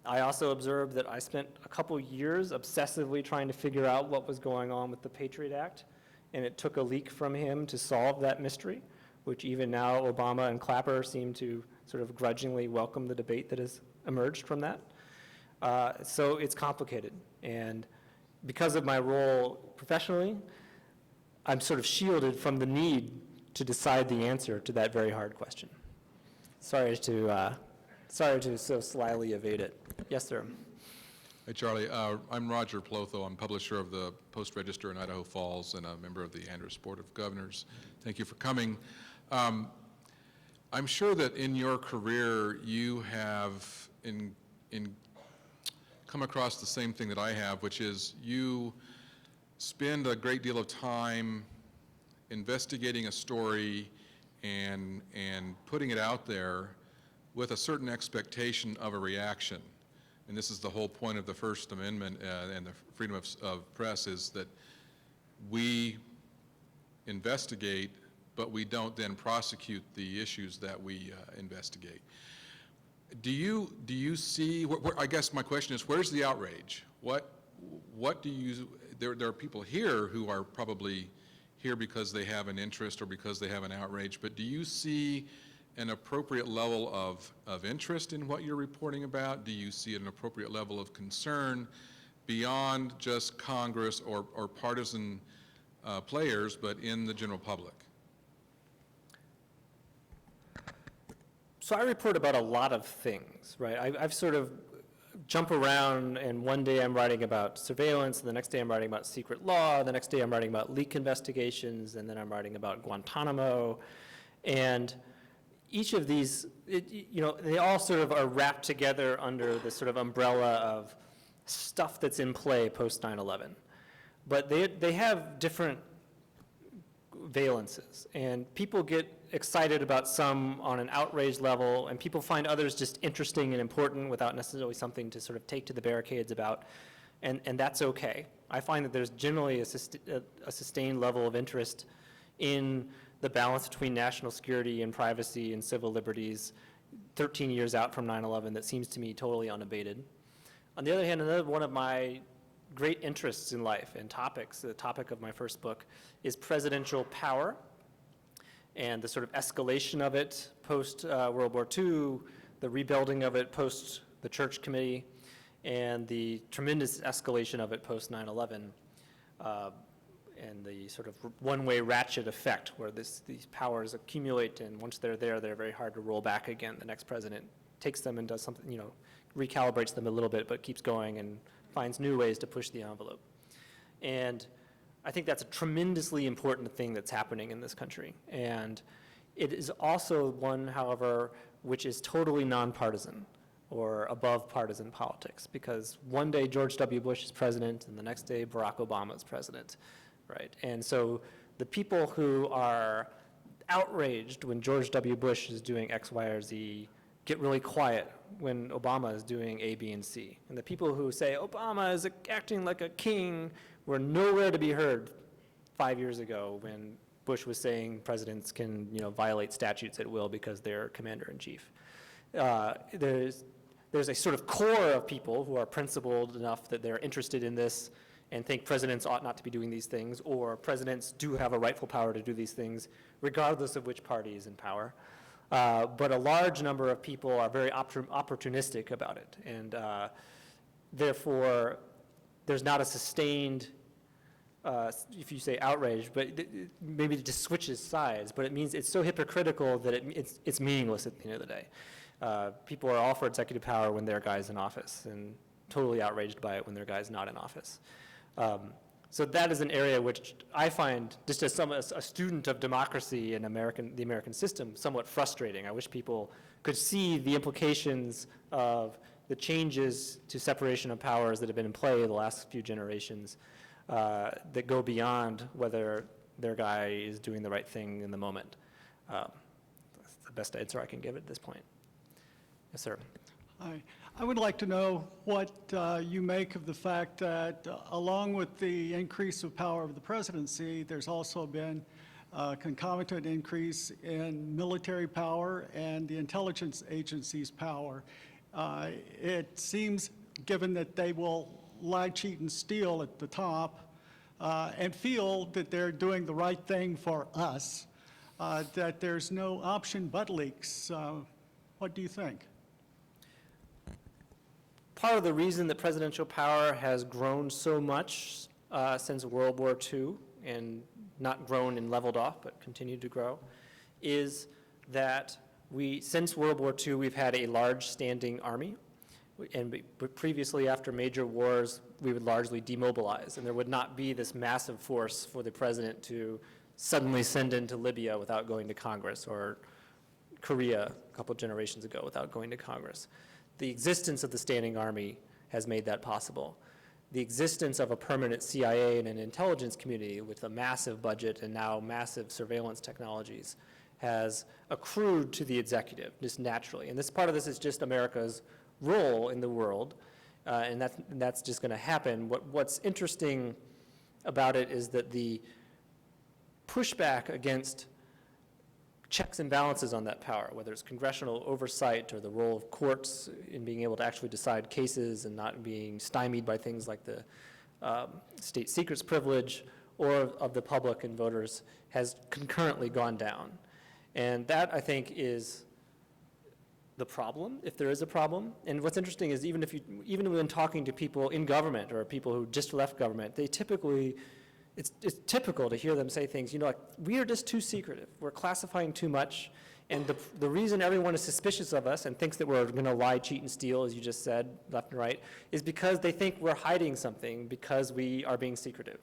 I also observed that I spent a couple years obsessively trying to figure out what was going on with the Patriot Act, and it took a leak from him to solve that mystery, which even now Obama and Clapper seem to sort of grudgingly welcome the debate that has emerged from that. So it's complicated, and because of my role professionally, I'm sort of shielded from the need to decide the answer to that very hard question. Sorry to so slyly evade it. Yes, sir. Hey, Charlie. I'm Roger Plotho. I'm publisher of the Post-Register in Idaho Falls and a member of the Andrus Board of Governors. Thank you for coming. I'm sure that in your career you have come across the same thing that I have, which is you spend a great deal of time investigating a story and putting it out there with a certain expectation of a reaction. And this is the whole point of the First Amendment and the freedom of press, is that we investigate, but we don't then prosecute the issues that we investigate. Do you see, I guess my question is, where's the outrage? What do you, there are people here who are probably here because they have an interest or because they have an outrage, but do you see an appropriate level of interest in what you're reporting about? Do you see an appropriate level of concern beyond just Congress or partisan players, but in the general public? So I report about a lot of things, right? I've sort of jump around, and one day I'm writing about surveillance, and the next day I'm writing about secret law, the next day I'm writing about leak investigations, and then I'm writing about Guantanamo. And each of these, they all sort of are wrapped together under this sort of umbrella of stuff that's in play post 9/11. But they have different valences, and people get excited about some on an outrage level, and people find others just interesting and important without necessarily something to sort of take to the barricades about, and that's okay. I find that there's generally a sustained level of interest in the balance between national security and privacy and civil liberties 13 years out from 9/11 that seems to me totally unabated. On the other hand, another one of my great interests in life and topics, the topic of my first book, is presidential power and the sort of escalation of it post World War II, the rebuilding of it post the Church Committee, and the tremendous escalation of it post 9/11, and the sort of one-way ratchet effect where these powers accumulate, and once they're there, they're very hard to roll back again. The next president takes them and does something, recalibrates them a little bit, but keeps going and finds new ways to push the envelope. And I think that's a tremendously important thing that's happening in this country. And it is also one, however, which is totally nonpartisan or above partisan politics, because one day George W. Bush is president and the next day Barack Obama is president, right? And so the people who are outraged when George W. Bush is doing X, Y, or Z get really quiet when Obama is doing A, B, and C. And the people who say Obama is acting like a king were nowhere to be heard 5 years ago when Bush was saying presidents can, violate statutes at will because they're commander-in-chief. There's a sort of core of people who are principled enough that they're interested in this and think presidents ought not to be doing these things, or presidents do have a rightful power to do these things, regardless of which party is in power. But a large number of people are very opportunistic about it, and therefore there's not a sustained, if you say outrage, but maybe it just switches sides, but it means it's so hypocritical that it's meaningless at the end of the day. People are all for executive power when their guy's in office, and totally outraged by it when their guy's not in office. So that is an area which I find, just as a student of democracy and the American system, somewhat frustrating. I wish people could see the implications of the changes to separation of powers that have been in play the last few generations that go beyond whether their guy is doing the right thing in the moment. That's the best answer I can give at this point. Yes, sir. Hi. I would like to know what you make of the fact that along with the increase of power of the presidency, there's also been a concomitant increase in military power and the intelligence agencies' power. It seems, given that they will lie, cheat, and steal at the top and feel that they're doing the right thing for us, that there's no option but leaks. What do you think? Part of the reason that presidential power has grown so much since World War II, and not grown and leveled off, but continued to grow, is that since World War II, we've had a large standing army, and previously after major wars, we would largely demobilize, and there would not be this massive force for the president to suddenly send into Libya without going to Congress, or Korea a couple generations ago without going to Congress. The existence of the standing army has made that possible. The existence of a permanent CIA and an intelligence community with a massive budget and now massive surveillance technologies has accrued to the executive just naturally. And this part of this is just America's role in the world, and that's just going to happen. What's interesting about it is that the pushback against checks and balances on that power, whether it's congressional oversight or the role of courts in being able to actually decide cases and not being stymied by things like the state secrets privilege, or of the public and voters has concurrently gone down. And that, I think, is the problem, if there is a problem. And what's interesting is even when talking to people in government or people who just left government, they typically, it's typical to hear them say things, like, we are just too secretive. We're classifying too much. And the reason everyone is suspicious of us and thinks that we're going to lie, cheat, and steal, as you just said, left and right, is because they think we're hiding something because we are being secretive.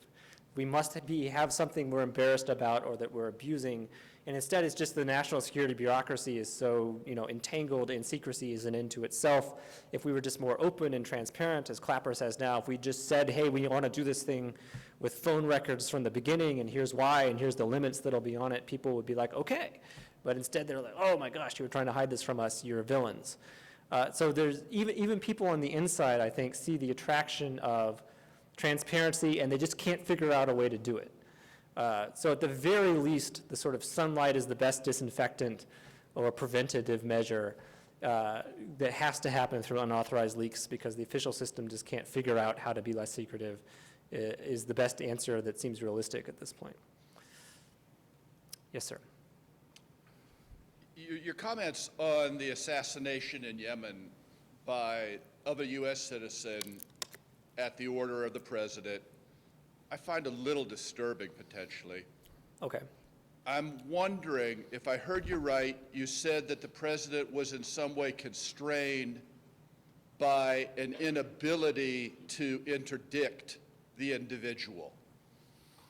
We must have something we're embarrassed about or that we're abusing. And instead, it's just the national security bureaucracy is so, entangled in secrecy as an end to itself. If we were just more open and transparent, as Clapper says now, if we just said, hey, we want to do this thing with phone records from the beginning, and here's why, and here's the limits that'll be on it, people would be like, okay. But instead, they're like, oh my gosh, you were trying to hide this from us, you're villains. So there's even people on the inside, I think, see the attraction of transparency, and they just can't figure out a way to do it. So at the very least, the sort of sunlight is the best disinfectant or preventative measure that has to happen through unauthorized leaks because the official system just can't figure out how to be less secretive is the best answer that seems realistic at this point. Yes, sir. Your comments on the assassination in Yemen of a U.S. citizen at the order of the president, I find a little disturbing potentially. Okay. I'm wondering, if I heard you right, you said that the president was in some way constrained by an inability to interdict the individual.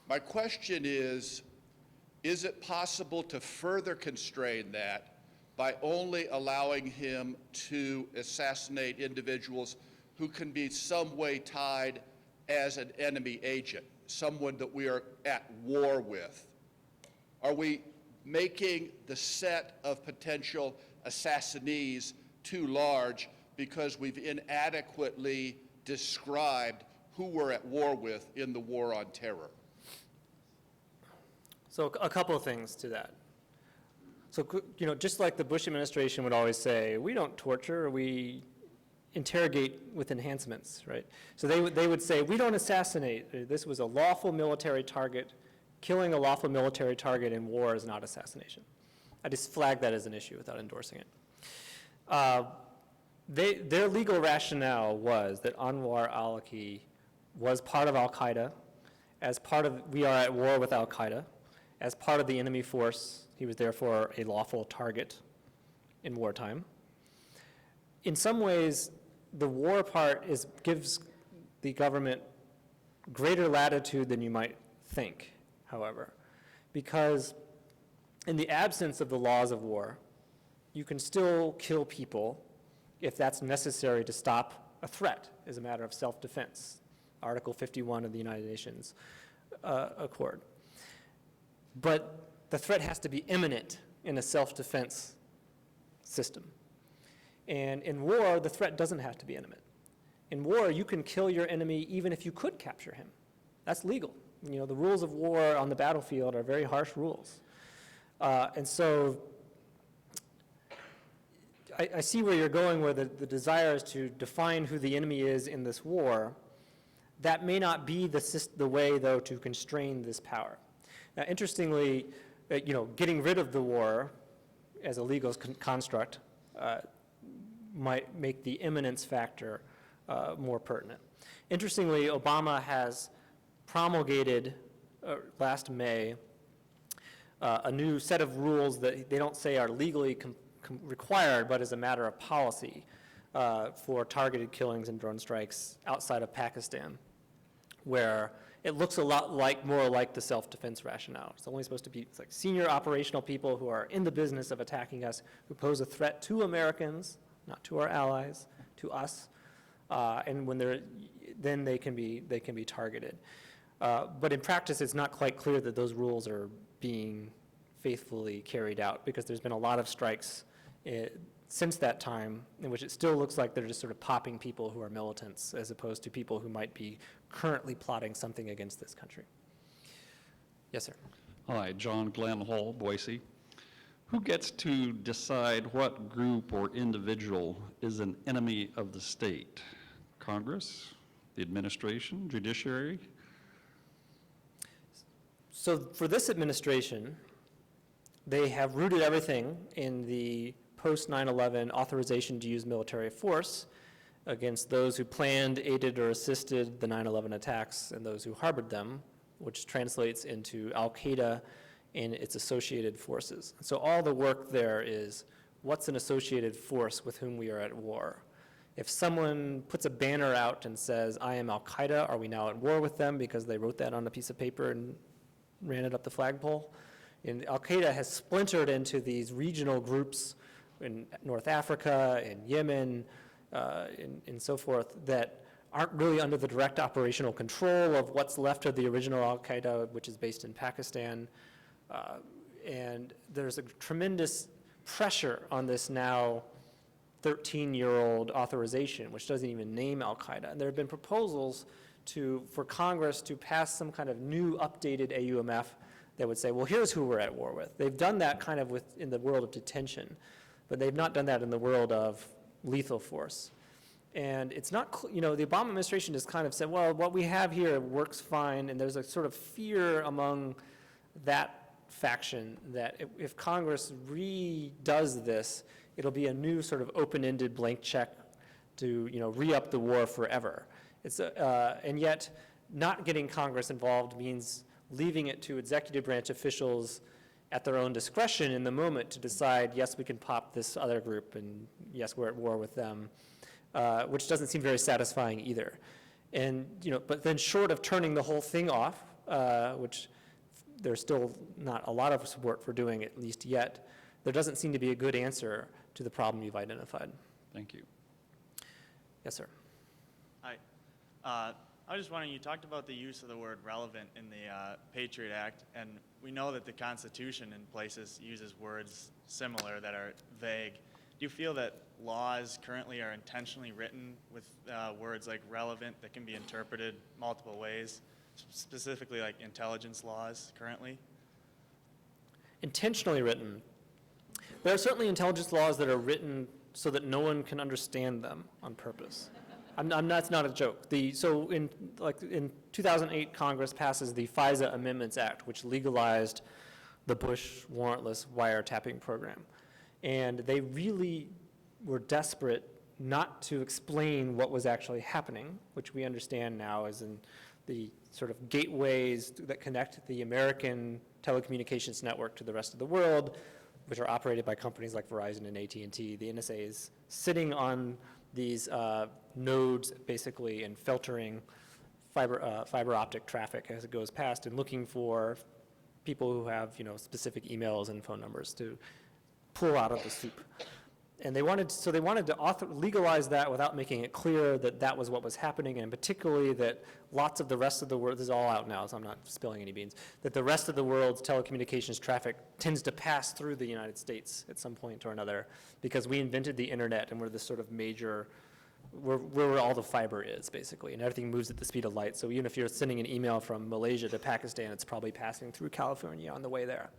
My question is it possible to further constrain that by only allowing him to assassinate individuals who can be some way tied as an enemy agent, someone that we are at war with? Are we making the set of potential assassinees too large because we've inadequately described who we're at war with in the war on terror? So a couple of things to that. So, just like the Bush administration would always say, we don't torture, we interrogate with enhancements, right? So they would say, we don't assassinate. This was a lawful military target. Killing a lawful military target in war is not assassination. I just flagged that as an issue without endorsing it. Their legal rationale was that Anwar al-Awlaki was part of al-Qaeda. We are at war with al-Qaeda. As part of the enemy force, he was therefore a lawful target in wartime. In some ways, the war part gives the government greater latitude than you might think, however, because in the absence of the laws of war, you can still kill people if that's necessary to stop a threat as a matter of self-defense, Article 51 of the United Nations Accord. But the threat has to be imminent in a self-defense system. And in war, the threat doesn't have to be imminent. In war, you can kill your enemy even if you could capture him. That's legal. The rules of war on the battlefield are very harsh rules. And so I see where you're going, where the desire is to define who the enemy is in this war. That may not be the way, though, to constrain this power. Now, interestingly, getting rid of the war as a legal construct might make the imminence factor more pertinent. Interestingly, Obama has promulgated last May a new set of rules that they don't say are legally required, but as a matter of policy for targeted killings and drone strikes outside of Pakistan, where it looks a lot more like the self-defense rationale. It's only supposed to be like senior operational people who are in the business of attacking us, who pose a threat to Americans, not to our allies, to us, and then they can be targeted. But in practice, it's not quite clear that those rules are being faithfully carried out, because there's been a lot of strikes since that time in which it still looks like they're just sort of popping people who are militants as opposed to people who might be currently plotting something against this country. Yes, sir. Hi, John Glenn Hall, Boise. Who gets to decide what group or individual is an enemy of the state? Congress, the administration, judiciary? So for this administration, they have rooted everything in the post 9/11 authorization to use military force against those who planned, aided, or assisted the 9/11 attacks and those who harbored them, which translates into Al-Qaeda and its associated forces. So all the work there is, what's an associated force with whom we are at war? If someone puts a banner out and says, I am Al-Qaeda, are we now at war with them because they wrote that on a piece of paper and ran it up the flagpole? And Al-Qaeda has splintered into these regional groups in North Africa, in Yemen, and so forth, that aren't really under the direct operational control of what's left of the original Al-Qaeda, which is based in Pakistan. And there's a tremendous pressure on this now 13-year-old authorization, which doesn't even name Al-Qaeda. And there have been proposals for Congress to pass some kind of new updated AUMF that would say, well, here's who we're at war with. They've done that kind of in the world of detention, but they've not done that in the world of lethal force. And it's not, the Obama administration has kind of said, well, what we have here works fine, and there's a sort of fear among that faction that if Congress redoes this, it'll be a new sort of open-ended blank check to, re-up the war forever. And yet, not getting Congress involved means leaving it to executive branch officials at their own discretion in the moment to decide, yes, we can pop this other group, and yes, we're at war with them, which doesn't seem very satisfying either. And, but then short of turning the whole thing off, which there's still not a lot of support for doing, at least yet, there doesn't seem to be a good answer to the problem you've identified. Thank you. Yes, sir. Hi. I was just wondering, you talked about the use of the word relevant in the Patriot Act, and we know that the Constitution in places uses words similar that are vague. Do you feel that laws currently are intentionally written with words like relevant that can be interpreted multiple ways, specifically like intelligence laws currently? Intentionally written. There are certainly intelligence laws that are written so that no one can understand them on purpose. That's not a joke. So in 2008, Congress passes the FISA Amendments Act, which legalized the Bush warrantless wiretapping program. And they really were desperate not to explain what was actually happening, which we understand now is in the sort of gateways that connect the American telecommunications network to the rest of the world, which are operated by companies like Verizon and AT&T. The NSA is sitting on these nodes, basically, and filtering fiber optic traffic as it goes past, and looking for people who have, specific emails and phone numbers to pull out of the soup. And they wanted to legalize that without making it clear that that was what was happening, and particularly that lots of the rest of the world, this is all out now, so I'm not spilling any beans, that the rest of the world's telecommunications traffic tends to pass through the United States at some point or another, because we invented the internet and we're this sort of major, where all the fiber is, basically, and everything moves at the speed of light. So even if you're sending an email from Malaysia to Pakistan, it's probably passing through California on the way there.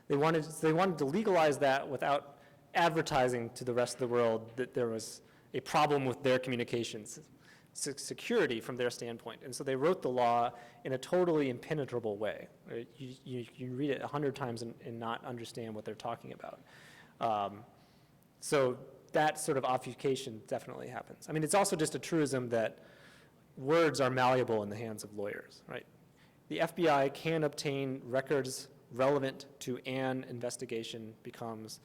They wanted to legalize that without advertising to the rest of the world that there was a problem with their communications security from their standpoint. And so they wrote the law in a totally impenetrable way. Right? You read it 100 times and not understand what they're talking about. So that sort of obfuscation definitely happens. I mean, it's also just a truism that words are malleable in the hands of lawyers, right? The FBI can obtain records relevant to an investigation becomes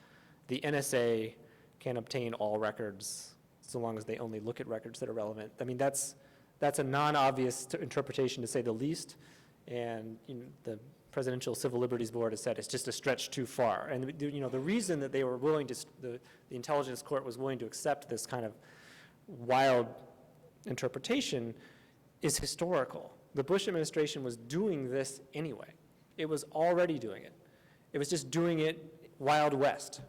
the NSA can obtain all records so long as they only look at records that are relevant. I mean, that's a non-obvious interpretation to say the least, and the Presidential Civil Liberties Board has said it's just a stretch too far. And the reason that they were willing to, the intelligence court was willing to accept this kind of wild interpretation is historical. The Bush administration was doing this anyway. It was already doing it. It was just doing it Wild West,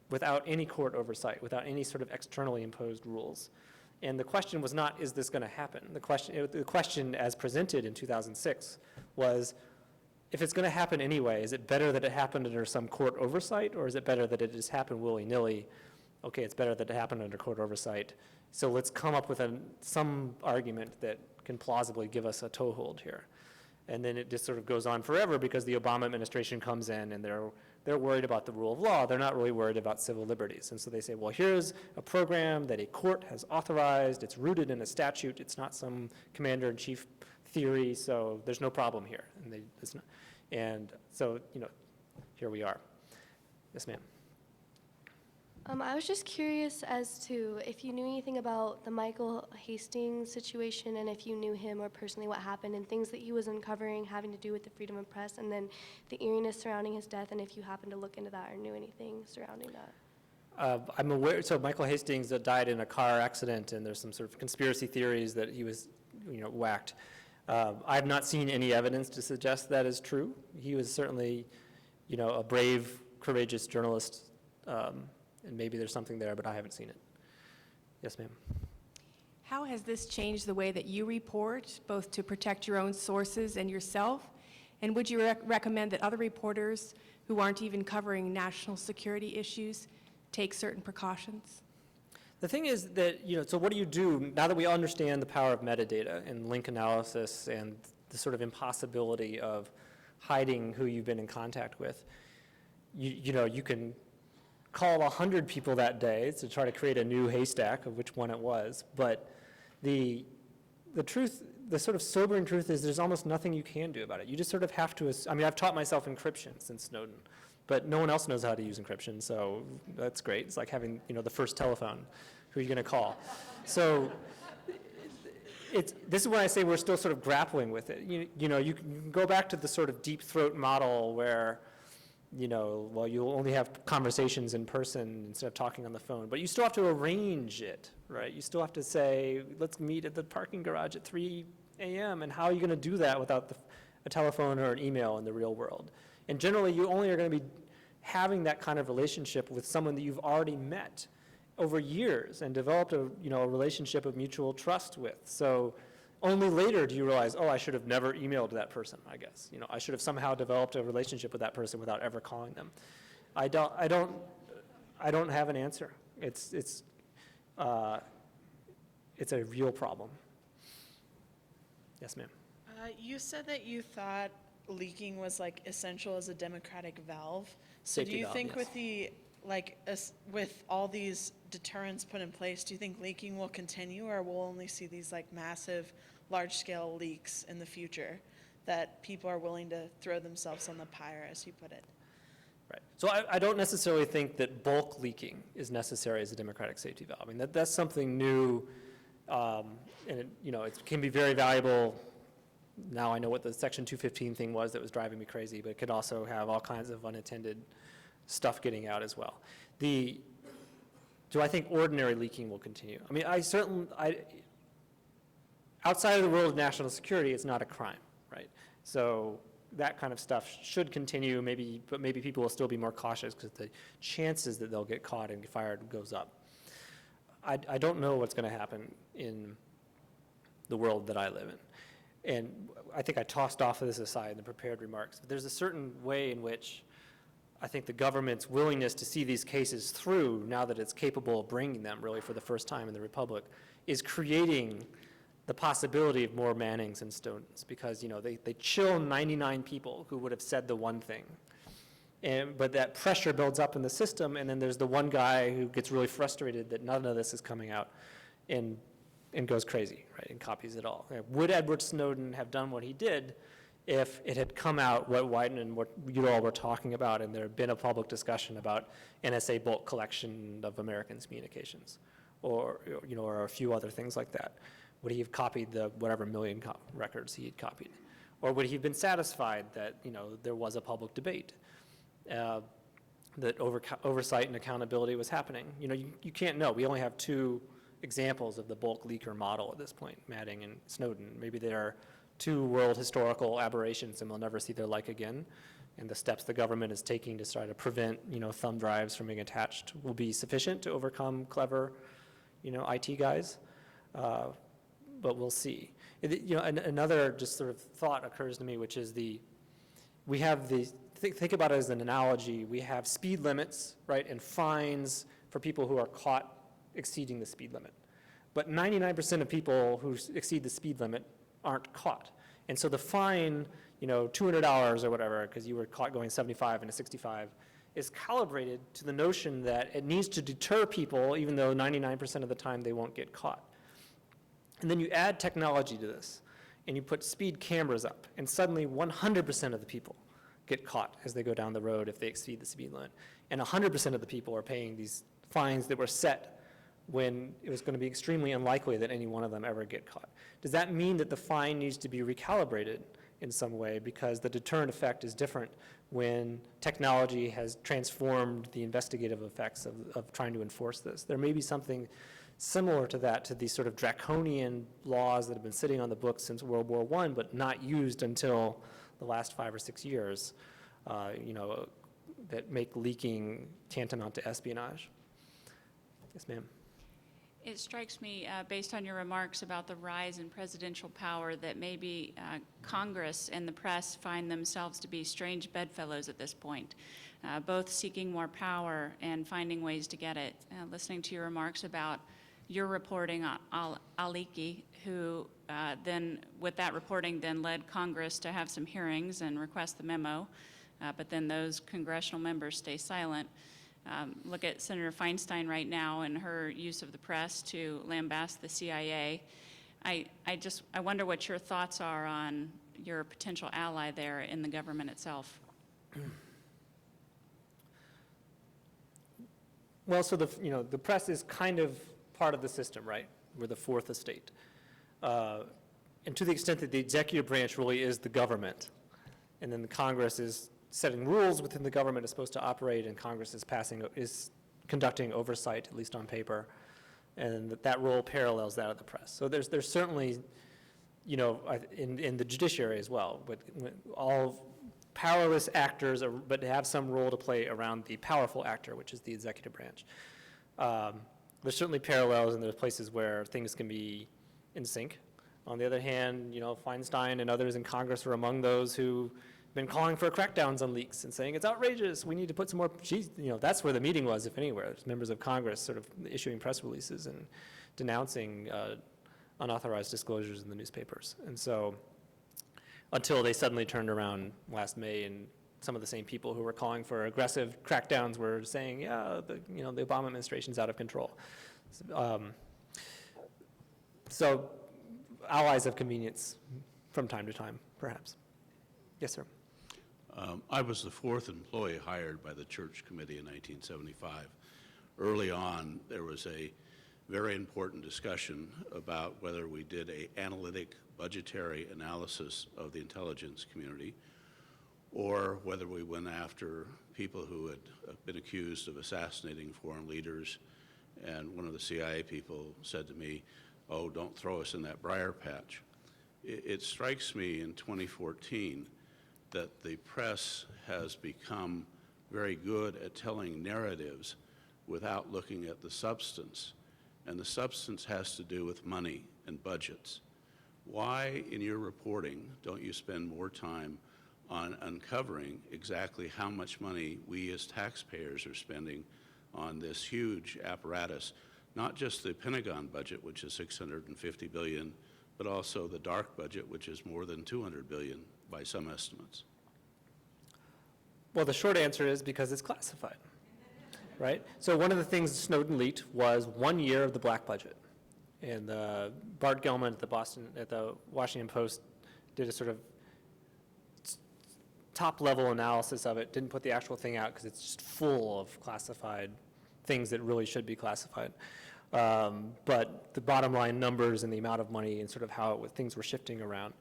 without any court oversight, without any sort of externally imposed rules. And the question was not, is this going to happen? The question as presented in 2006 was, if it's going to happen anyway, is it better that it happened under some court oversight, or is it better that it just happened willy-nilly? Okay, it's better that it happened under court oversight. So let's come up with some argument that can plausibly give us a toehold here. And then it just sort of goes on forever because the Obama administration comes in and they're worried about the rule of law. They're not really worried about civil liberties. And so they say, well, here's a program that a court has authorized. It's rooted in a statute. It's not some commander-in-chief theory, so there's no problem here. And so, here we are. Yes, ma'am. I was just curious as to if you knew anything about the Michael Hastings situation and if you knew him or personally what happened and things that he was uncovering having to do with the freedom of press and then the eeriness surrounding his death and if you happened to look into that or knew anything surrounding that. I'm aware, so Michael Hastings died in a car accident and there's some sort of conspiracy theories that he was, whacked. I've not seen any evidence to suggest that is true. He was certainly, a brave, courageous journalist. And maybe there's something there, but I haven't seen it. Yes, ma'am. How has this changed the way that you report, both to protect your own sources and yourself? And would you recommend that other reporters who aren't even covering national security issues take certain precautions? The thing is that, so what do you do now that we understand the power of metadata and link analysis and the sort of impossibility of hiding who you've been in contact with? You can call 100 people that day to try to create a new haystack of which one it was. But the truth, the sort of sobering truth is there's almost nothing you can do about it. You just sort of have to, I've taught myself encryption since Snowden, but no one else knows how to use encryption, so that's great. It's like having, the first telephone. Who are you going to call? So this is why I say we're still sort of grappling with it. You can go back to the sort of deep throat model where well, you'll only have conversations in person instead of talking on the phone. But you still have to arrange it, right? You still have to say, let's meet at the parking garage at 3 a.m. And how are you going to do that without a telephone or an email in the real world? And generally, you only are going to be having that kind of relationship with someone that you've already met over years and developed a relationship of mutual trust with. So only later do you realize, oh, I should have never emailed that person, I guess. I should have somehow developed a relationship with that person without ever calling them. I don't have an answer. It's a real problem. Yes, ma'am. You said that you thought leaking was like essential as a democratic valve. So Safety do you valve, think yes. with the with all these deterrents put in place, do you think leaking will continue, or we'll only see these massive, large-scale leaks in the future that people are willing to throw themselves on the pyre, as you put it? Right. So I don't necessarily think that bulk leaking is necessary as a democratic safety valve. I mean, that's something new, and it can be very valuable. Now I know what the Section 215 thing was that was driving me crazy, but it could also have all kinds of unintended stuff getting out as well. Do I think ordinary leaking will continue? I mean, outside of the world of national security, it's not a crime, right? So that kind of stuff should continue, but maybe people will still be more cautious because the chances that they'll get caught and get fired goes up. I don't know what's going to happen in the world that I live in. And I think I tossed off of this aside in the prepared remarks. But there's a certain way in which I think the government's willingness to see these cases through, now that it's capable of bringing them really for the first time in the Republic, is creating the possibility of more Mannings and Snowdens, because they chill 99 people who would have said the one thing. But that pressure builds up in the system, and then there's the one guy who gets really frustrated that none of this is coming out and goes crazy, right, and copies it all. Would Edward Snowden have done what he did if it had come out what Wyden and what you all were talking about and there had been a public discussion about NSA bulk collection of Americans' communications or a few other things like that? Would he have copied the whatever million records he had copied? Or would he have been satisfied that there was a public debate, that oversight and accountability was happening? You can't know. We only have two examples of the bulk leaker model at this point, Manning and Snowden. Maybe they're two world historical aberrations and we'll never see their like again. And the steps the government is taking to try to prevent, thumb drives from being attached will be sufficient to overcome clever, IT guys. But we'll see. Another just sort of thought occurs to me, which is we have think about it as an analogy. We have speed limits, right, and fines for people who are caught exceeding the speed limit. But 99% of people who exceed the speed limit aren't caught. And so the fine, $200 or whatever, because you were caught going 75 into 65, is calibrated to the notion that it needs to deter people, even though 99% of the time they won't get caught. And then you add technology to this, and you put speed cameras up, and suddenly 100% of the people get caught as they go down the road if they exceed the speed limit. And 100% of the people are paying these fines that were set when it was going to be extremely unlikely that any one of them ever get caught. Does that mean that the fine needs to be recalibrated in some way because the deterrent effect is different when technology has transformed the investigative effects of trying to enforce this? There may be something similar to that, to these sort of draconian laws that have been sitting on the books since World War I, but not used until the last 5 or 6 years, that make leaking tantamount to espionage. Yes, ma'am. It strikes me, based on your remarks about the rise in presidential power, that maybe Congress and the press find themselves to be strange bedfellows at this point, both seeking more power and finding ways to get it. Listening to your remarks about your reporting on Aliki, who then, with that reporting, then led Congress to have some hearings and request the memo, but then those congressional members stay silent. Look at Senator Feinstein right now and her use of the press to lambast the CIA. I wonder what your thoughts are on your potential ally there in the government itself. Well, so the press is kind of part of the system, right? We're the fourth estate. And to the extent that the executive branch really is the government, and then the Congress is setting rules within the government is supposed to operate, and Congress is conducting oversight, at least on paper, and that role parallels that of the press. So there's certainly, in the judiciary as well, but all powerless actors, but have some role to play around the powerful actor, which is the executive branch. There's certainly parallels, and there's places where things can be in sync. On the other hand, Feinstein and others in Congress are among those who been calling for crackdowns on leaks and saying it's outrageous. We need to put some more. That's where the meeting was, if anywhere. There's members of Congress sort of issuing press releases and denouncing unauthorized disclosures in the newspapers. And so, until they suddenly turned around last May, and some of the same people who were calling for aggressive crackdowns were saying, yeah, the Obama administration's out of control. So, allies of convenience from time to time, perhaps. Yes, sir. I was the fourth employee hired by the church committee in 1975. Early on, there was a very important discussion about whether we did an analytic budgetary analysis of the intelligence community, or whether we went after people who had been accused of assassinating foreign leaders. And one of the CIA people said to me, "Oh, don't throw us in that briar patch." It strikes me in 2014 that the press has become very good at telling narratives without looking at the substance. And the substance has to do with money and budgets. Why, in your reporting, don't you spend more time on uncovering exactly how much money we as taxpayers are spending on this huge apparatus, not just the Pentagon budget, which is $650 billion, but also the dark budget, which is more than $200 billion by some estimates? Well, the short answer is because it's classified, right? So one of the things Snowden leaked was 1 year of the black budget. And Bart Gellman at the Washington Post did a sort of top-level analysis of it, didn't put the actual thing out because it's just full of classified things that really should be classified. But the bottom line numbers and the amount of money and sort of how things were shifting around.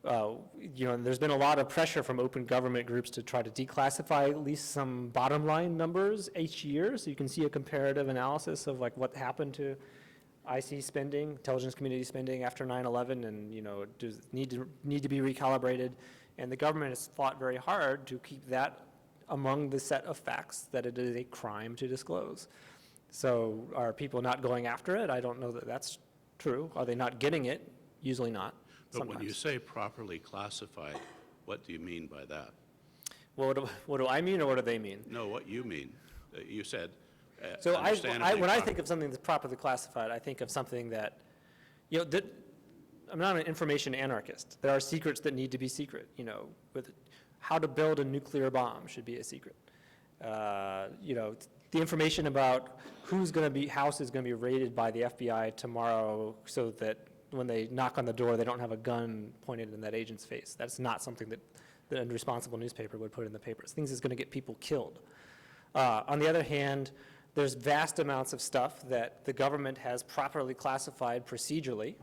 There's been a lot of pressure from open government groups to try to declassify at least some bottom line numbers each year, so you can see a comparative analysis of like what happened to IC spending, intelligence community spending after 9/11, and does need to be recalibrated. And the government has fought very hard to keep that among the set of facts that it is a crime to disclose. So are people not going after it? I don't know that that's true. Are they not getting it? Usually not. But Sometimes. when you say properly classified, what do you mean by that? Well, what do I mean, or what do they mean? No, what you mean. You said, So understandably when I proper. think of something that's properly classified, I think of something that, I'm not an information anarchist. There are secrets that need to be secret, with how to build a nuclear bomb should be a secret. The information about house is going to be raided by the FBI tomorrow so that when they knock on the door, they don't have a gun pointed in that agent's face. That's not something that a responsible newspaper would put in the papers. Things that's going to get people killed. On the other hand, there's vast amounts of stuff that the government has properly classified procedurally.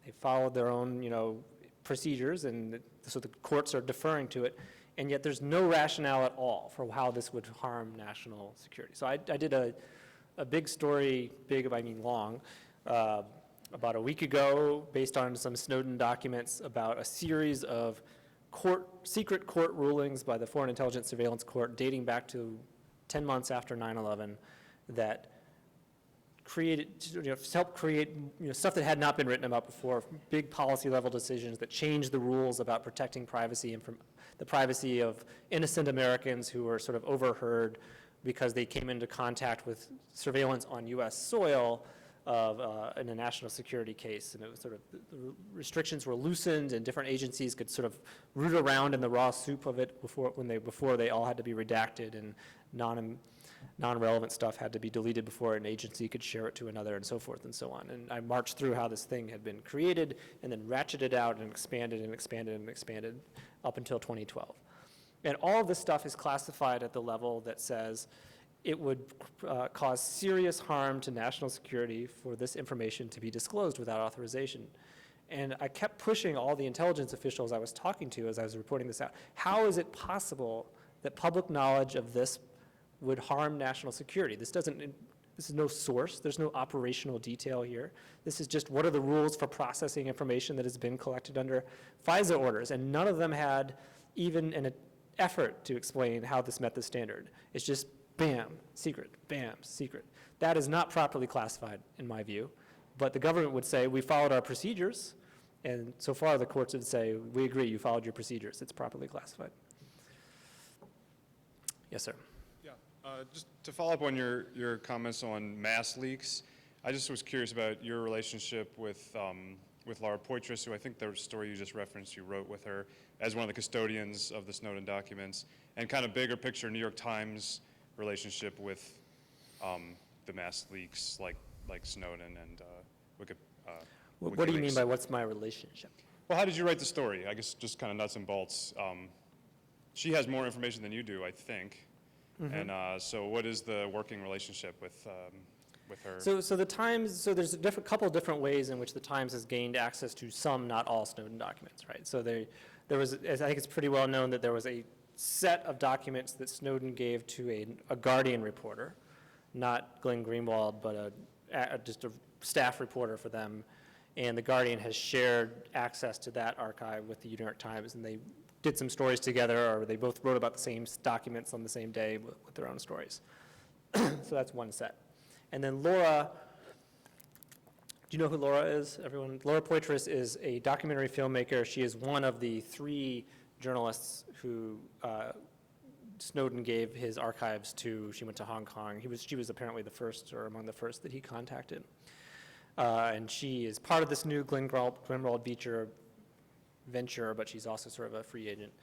They followed their own, procedures, and so the courts are deferring to it. And yet there's no rationale at all for how this would harm national security. So I did a big story, big, I mean long, about a week ago, based on some Snowden documents about a series of secret court rulings by the Foreign Intelligence Surveillance Court dating back to 10 months after 9/11 that helped create stuff that had not been written about before, big policy level decisions that changed the rules about protecting privacy and from the privacy of innocent Americans who were sort of overheard because they came into contact with surveillance on U.S. soil in a national security case. And it was sort of, the restrictions were loosened and different agencies could sort of root around in the raw soup of it before they all had to be redacted and non-relevant stuff had to be deleted before an agency could share it to another and so forth and so on. And I marched through how this thing had been created and then ratcheted out and expanded and expanded and expanded up until 2012. And all of this stuff is classified at the level that says it would cause serious harm to national security for this information to be disclosed without authorization. And I kept pushing all the intelligence officials I was talking to as I was reporting this out. How is it possible that public knowledge of this would harm national security? This is no source. There's no operational detail here. This is just what are the rules for processing information that has been collected under FISA orders, and none of them had even an effort to explain how this met the standard. It's just bam, secret, bam, secret. That is not properly classified in my view, but the government would say we followed our procedures, and so far the courts would say we agree, you followed your procedures, it's properly classified. Yes, sir. Just to follow up on your comments on mass leaks, I just was curious about your relationship with Laura Poitras, who I think the story you just referenced, you wrote with her as one of the custodians of the Snowden documents, and kind of bigger picture New York Times relationship with the mass leaks like Snowden and What do you mean by what's my relationship? Well, how did you write the story? I guess just kind of nuts and bolts. She has more information than you do, I think. Mm-hmm. And so what is the working relationship with her? So the Times, there's a couple different ways in which the Times has gained access to some, not all, Snowden documents, right? So there was, I think it's pretty well known that there was a set of documents that Snowden gave to a Guardian reporter, not Glenn Greenwald, but just a staff reporter for them. And the Guardian has shared access to that archive with the New York Times, and they did some stories together, or they both wrote about the same documents on the same day with their own stories. So that's one set. And then Laura, do you know who Laura is, everyone? Laura Poitras is a documentary filmmaker. She is one of the 3 journalists who Snowden gave his archives to. She went to Hong Kong. She was apparently the first, or among the first, that he contacted. And she is part of this new Greenwald venture, but she's also sort of a free agent.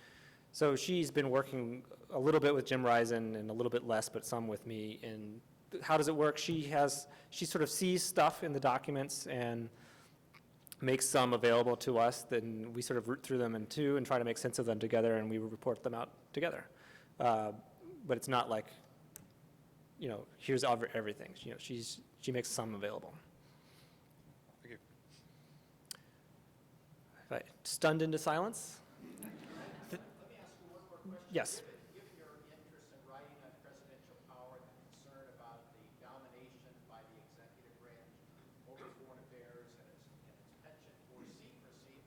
So she's been working a little bit with Jim Risen and a little bit less, but some with me. And how does it work? She sort of sees stuff in the documents and makes some available to us. Then we sort of root through them in 2 and try to make sense of them together, and we report them out together. But it's not like, here's everything. She makes some available. Right. Stunned into silence? Let me ask you one more question. Yes. Given your interest in writing on presidential power and the concern about the domination by the executive branch over foreign affairs and its penchant for secrecy,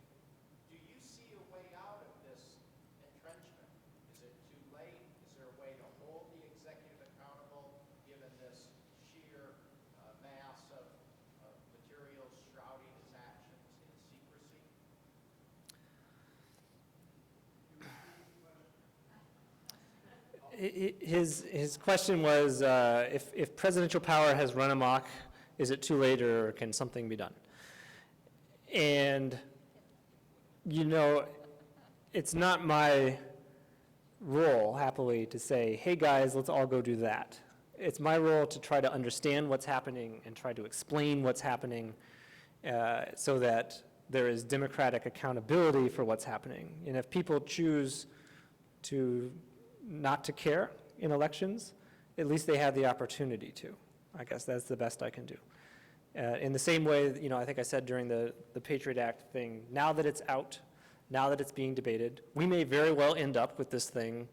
do you see a way out of this entrenchment? Is it too late? Is there a way to hold the executive accountable given this sheer mass of materials shrouding his actions in secrecy? His question was, if presidential power has run amok, is it too late or can something be done? And you know, it's not my role, happily, to say, hey, guys, let's all go do that. It's my role to try to understand what's happening and try to explain what's happening so that there is democratic accountability for what's happening. And if people choose to not to care in elections, at least they have the opportunity to. I guess that's the best I can do. In the same way, you know, I think I said during the Patriot Act thing, now that it's out, now that it's being debated, we may very well end up with this thing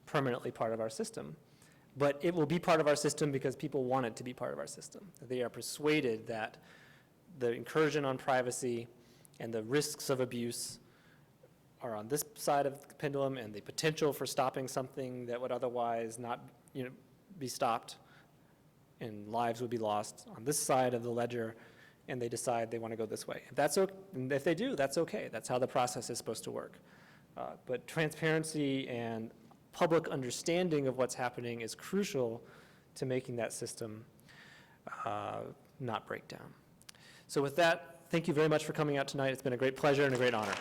permanently part of our system. But it will be part of our system because people want it to be part of our system. They are persuaded that the incursion on privacy and the risks of abuse are on this side of the pendulum, and the potential for stopping something that would otherwise not, you know, be stopped and lives would be lost on this side of the ledger, and they decide they want to go this way. If that's okay, and if they do, that's okay. That's how the process is supposed to work. But transparency and public understanding of what's happening is crucial to making that system not break down. So with that, thank you very much for coming out tonight. It's been a great pleasure and a great honor.